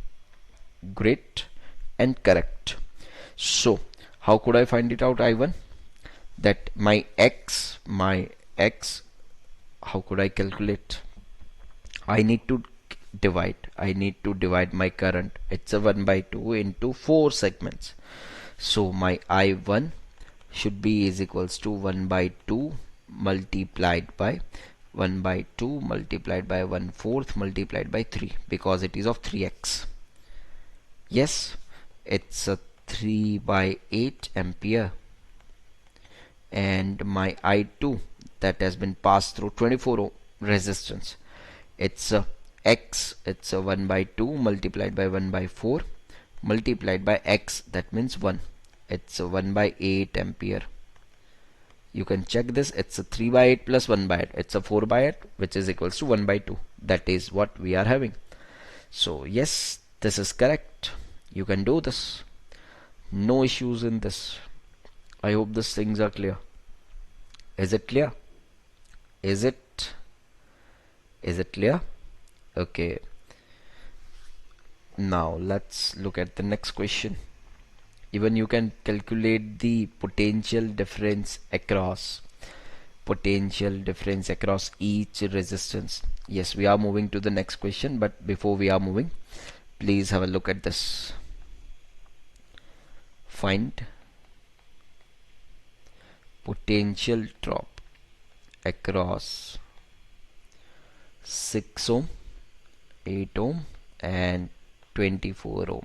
great and correct. So how could I find it out, I1? That my x, how could I calculate? I need to divide my current. It's a 1 by 2 into 4 segments. So my I1 should be is equals to 1 by 2 multiplied by 1 by 2 multiplied by 1/4 multiplied by 3, because it is of 3x. Yes, it's a 3 by 8 ampere, and my I2 that has been passed through 24 ohm resistance, it's a x, it's a 1 by 2 multiplied by 1 by 4 multiplied by x, that means 1, it's a 1 by 8 ampere. You can check this, it's a 3 by 8 plus 1 by 8, it's a 4 by 8, which is equals to 1 by 2. That is what we are having. So yes, this is correct. You can do this, no issues in this. I hope these things are clear. Is it clear? Is it clear? Okay, now let's look at the next question. Even you can calculate the potential difference across each resistance. Yes, we are moving to the next question, but before we are moving, please have a look at this. Find potential drop across 6 ohm, 8 ohm and 24 ohm.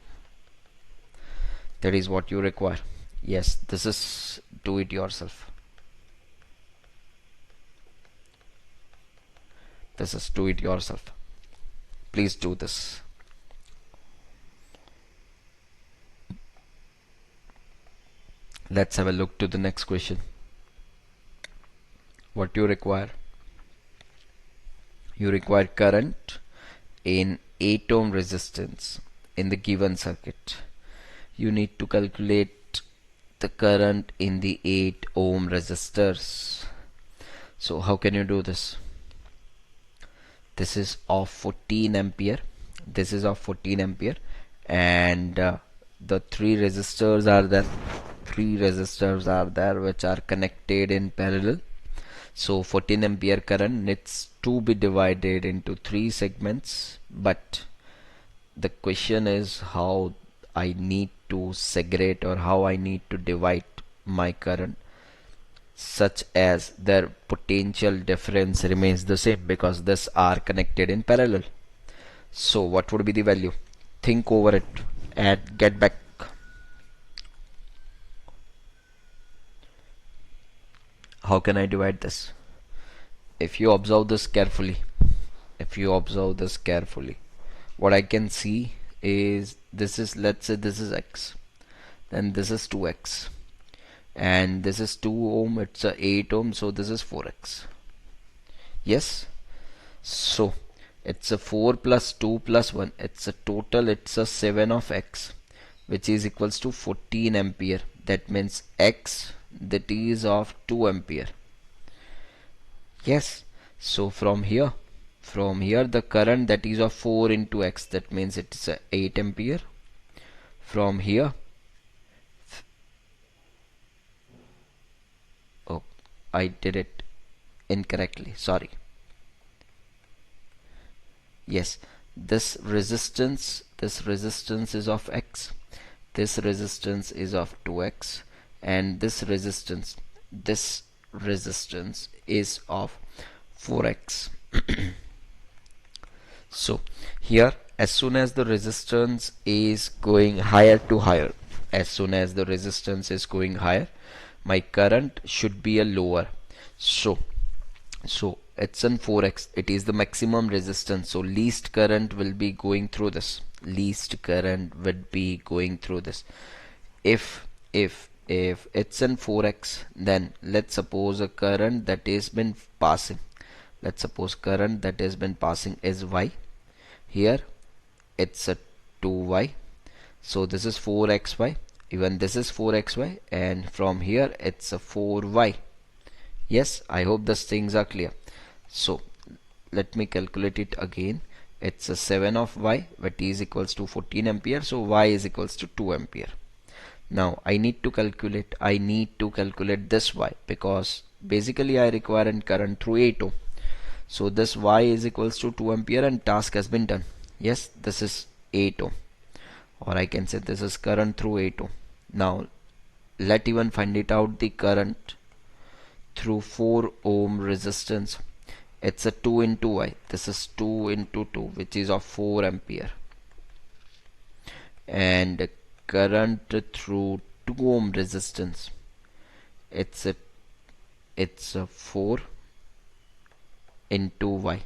That is what you require. Yes, this is do it yourself. This is do it yourself. Please do this. Let's have a look to the next question. What you require? You require current in 8 ohm resistance in the given circuit. You need to calculate the current in the 8 ohm resistors. So how can you do this? This is of 14 ampere, this is of 14 ampere, and the three resistors are there which are connected in parallel. So 14 ampere current needs to be divided into 3 segments, but the question is how I need to segregate or how I need to divide my current such as their potential difference remains the same, because these are connected in parallel. So what would be the value? Think over it and get back. How can I divide this? If you observe this carefully, what I can see is this is, let's say this is x, then this is 2x, and this is 2 ohm, it's a 8 ohm, so this is 4x. Yes, so it's a 4 plus 2 plus 1, it's a total, it's a 7 of x, which is equals to 14 ampere. That means x, that is of 2 ampere. Yes, so from here the current that is of 4 into x, that means it's a 8 ampere. From here, oh, I did it incorrectly, sorry. Yes, this resistance is of x, this resistance is of 2x, and this resistance is of 4x. So here, as soon as the resistance is going higher to higher, as soon as the resistance is going higher, my current should be a lower. So it's in 4x, it is the maximum resistance, so least current will be going through this. Least current would be going through this. If it's in 4x, then let's suppose a current that has been passing. Let's suppose current that has been passing is y. Here it's a 2y. So this is 4xy. Even this is 4xy, and from here it's a 4y. Yes, I hope these things are clear. So let me calculate it again. It's a 7 of y, which is equals to 14 ampere. So y is equals to 2 ampere. Now I need to calculate this y, because basically I require a current through 8 ohm. So this y is equals to 2 ampere and task has been done. Yes, this is 8 ohm, or I can say this is current through 8 ohm. Now let even find it out the current through 4 ohm resistance. It's a 2 into y. This is 2 into 2, which is of 4 ampere. And current through 2 ohm resistance, it's a 4 into y.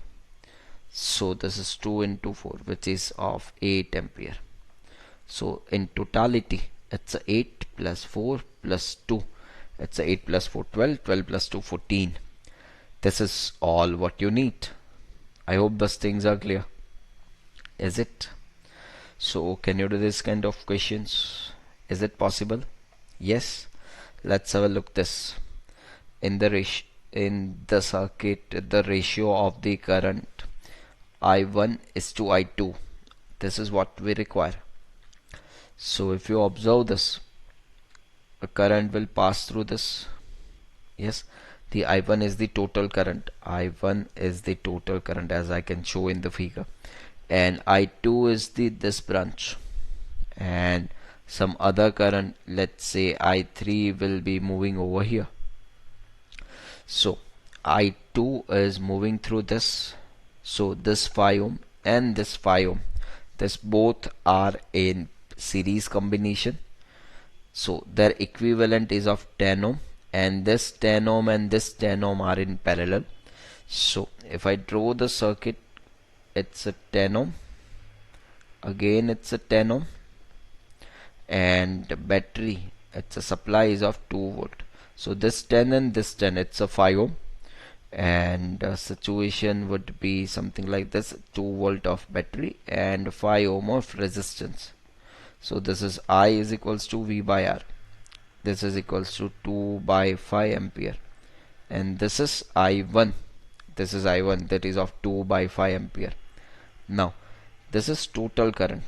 So this is 2 into 4, which is of 8 ampere. So in totality, it's a 8 plus 4 plus 2. It's a 8 plus 4, 12, 12 plus 2, 14. This is all what you need. I hope those things are clear. Is it? So can you do this kind of questions? Is it possible? Yes. Let's have a look this. In the circuit, the ratio of the current I1 is to I2. This is what we require. So if you observe this, a current will pass through this. Yes, the I1 is the total current. I1 is the total current, as I can show in the figure, and I2 is this branch, and some other current, let's say I3, will be moving over here. So I2 is moving through this. So this 5 ohm and this 5 ohm, this both are in series combination. So their equivalent is of 10 ohm, and this 10 ohm and this 10 ohm are in parallel. So if I draw the circuit, it's a 10 ohm, again it's a 10 ohm, and battery, it's a supply is of 2 volt. So this 10 and this 10, it's a 5 ohm, and situation would be something like this: 2 volt of battery and 5 ohm of resistance. So this is I is equals to V by R. This is equals to 2 by 5 ampere, and this is I1. This is I1, that is of 2 by 5 ampere. Now this is total current.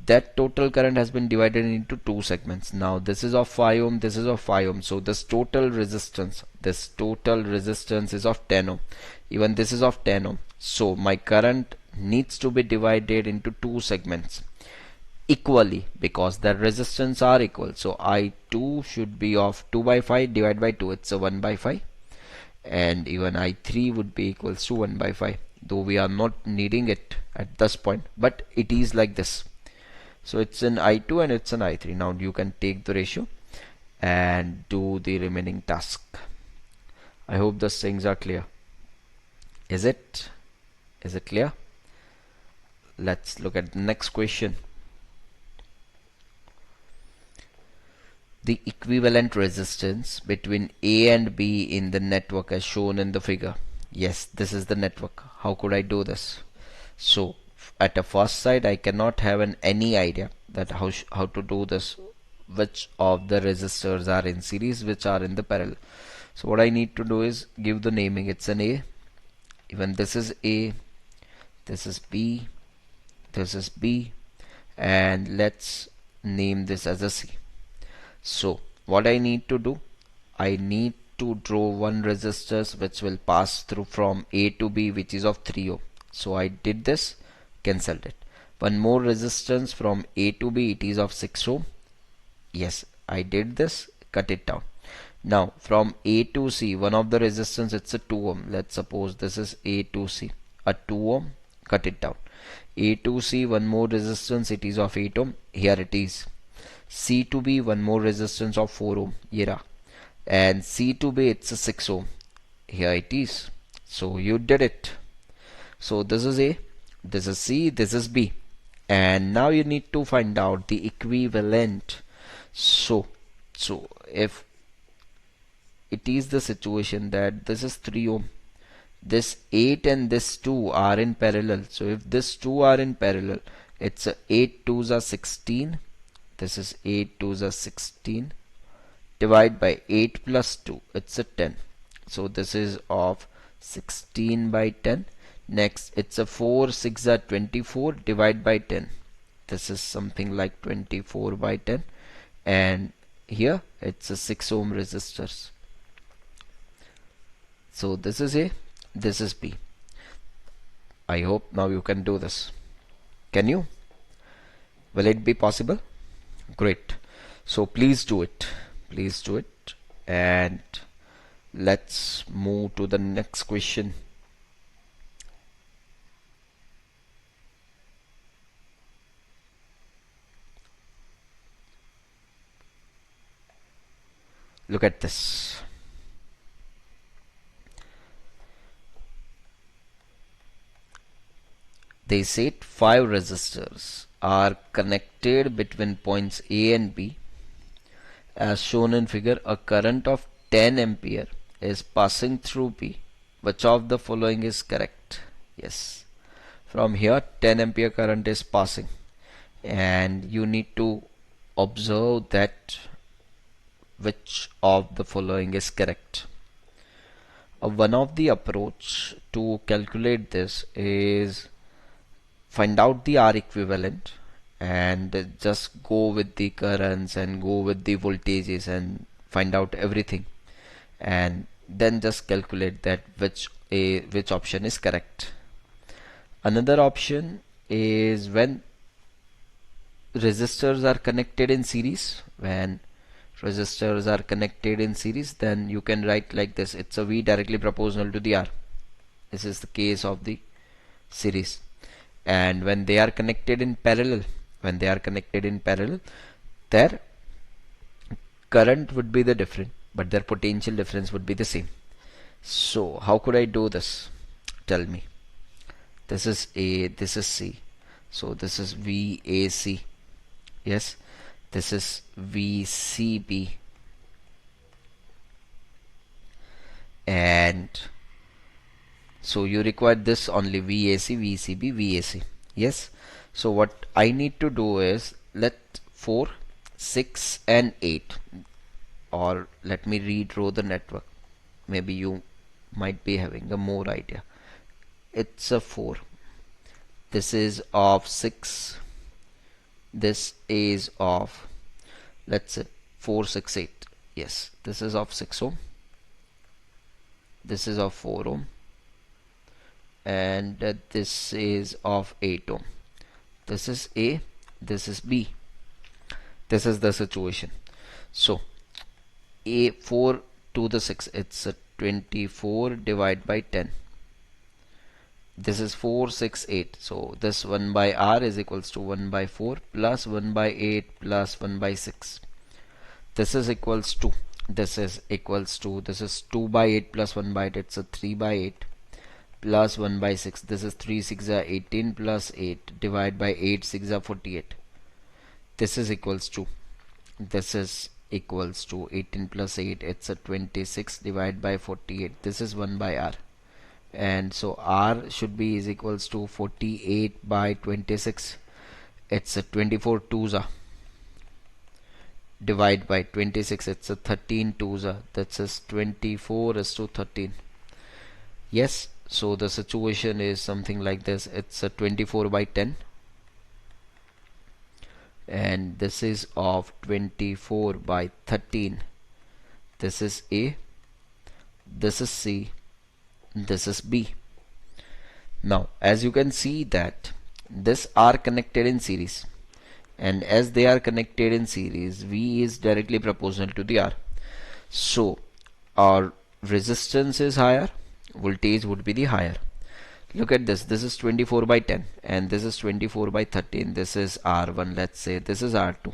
That total current has been divided into two segments. Now this is of 5 ohm, this is of 5 ohm. So this total resistance is of 10 ohm. Even this is of 10 ohm. So my current needs to be divided into two segments equally, because the resistance are equal. So I2 should be of 2 by 5 divided by 2. It's a 1 by 5. And even I3 would be equals to 1 by 5. Though we are not needing it at this point, but it is like this. So it's an I2 and it's an I3. Now you can take the ratio and do the remaining task. I hope those things are clear. Is it clear? Let's look at the next question. The equivalent resistance between A and B in the network as shown in the figure. Yes, this is the network. How could I do this? So at a first sight, I cannot have any idea that how to do this, which of the resistors are in series, which are in the parallel. So what I need to do is give the naming. It's an A, even this is A, this is B, this is B, and let's name this as a C. So what I need to do, I need to draw one resistors which will pass through from A to B, which is of 3 ohm. So I did this cancelled it. One more resistance from A to B, it is of 6 ohm. Yes, I did this, cut it down. Now from A to C, one of the resistance, it's a 2 ohm. Let's suppose this is A to C, a 2 ohm, cut it down. A to C, one more resistance, it is of 8 ohm. Here it is. C to B, one more resistance of 4 ohm. Here. And C to B, it's a 6 ohm. Here it is. So you did it. So this is A, this is C, this is B. And now you need to find out the equivalent. So if it is the situation that this is 3 ohm, this 8 and this 2 are in parallel. So if this 2 are in parallel, it's a 8 2s are 16. This is 8 2s are 16. Divide by 8 plus 2, it's a 10. So this is of 16 by 10. Next, it's a 4 6 are 24. Divide by 10. This is something like 24 by 10. And here it's a 6 ohm resistors. So this is A, this is B. I hope now you can do this. Can you? Will it be possible? Great. So please do it. Please do it. And let's move to the next question. Look at this. They said 5 resistors are connected between points A and B. As shown in figure, a current of 10 ampere is passing through B. Which of the following is correct? Yes. From here 10 ampere current is passing, and you need to observe that which of the following is correct. One of the approach to calculate this is find out the R equivalent and just go with the currents and go with the voltages and find out everything, and then just calculate that which option is correct. Another option is when resistors are connected in series. When resistors are connected in series, then you can write like this. It's a V directly proportional to the R. This is the case of the series. And when they are connected in parallel, their current would be the different, but their potential difference would be the same. So how could I do this? Tell me. This is A, this is C. So this is VAC. Yes, this is VCB. And so you require this only, VAC, VCB, VAC. Yes. So what I need to do is let 4, 6 and 8, or let me redraw the network. Maybe you might be having a more idea. It's a 4. This is of 6. This is of, let's say 4, 6, 8. Yes, this is of 6 ohm. This is of 4 ohm. And this is of 8 ohm. This is A, this is B. This is the situation. So A 4 to the 6, it's a 24 divided by 10. This is 4, 6, 8. So this 1 by R is equals to 1 by 4 plus 1 by 8 plus 1 by 6. This is equals to, this is 2 by 8 plus 1 by 8. It's a 3 by 8 plus 1 by 6. This is 3 6 are 18 plus 8 divided by 8 6 are 48. This is equals to, 18 plus 8. It's a 26 divided by 48. This is 1 by R. And so R should be is equals to 48 by 26. It's a 24 twos are. Divide by 26. It's a 13 twos are. That is 24 is to 13. Yes. So the situation is something like this. It's a 24 by 10. And this is of 24 by 13. This is A. This is C. This is B. Now as you can see that this are connected in series, and as they are connected in series, V is directly proportional to the R. So our resistance is higher, voltage would be the higher. Look at this. This is 24 by 10 and this is 24 by 13. This is R1. Let's say this is R2.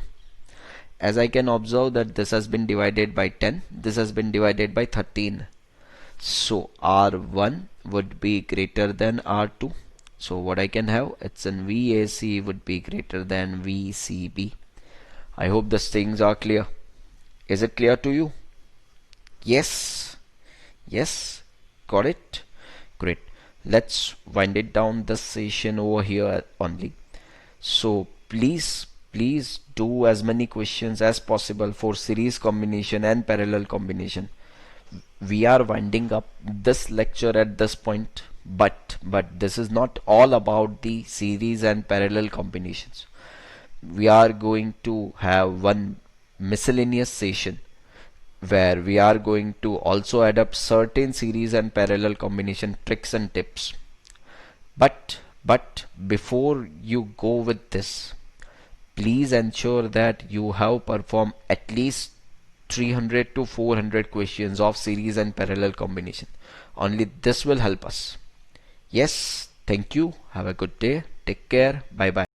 As I can observe that this has been divided by 10, this has been divided by 13. So R1 would be greater than R2. So what I can have, it's in VAC would be greater than VCB. I hope these things are clear. Is it clear to you? Yes. Yes. Got it? Great. Let's wind it down this session over here only. So please do as many questions as possible for series combination and parallel combination. We are winding up this lecture at this point, but this is not all about the series and parallel combinations. We are going to have one miscellaneous session where we are going to also adapt certain series and parallel combination tricks and tips. But before you go with this, please ensure that you have performed at least 300 to 400 questions of series and parallel combination. Only this will help us. Yes, thank you. Have a good day. Take care. Bye bye.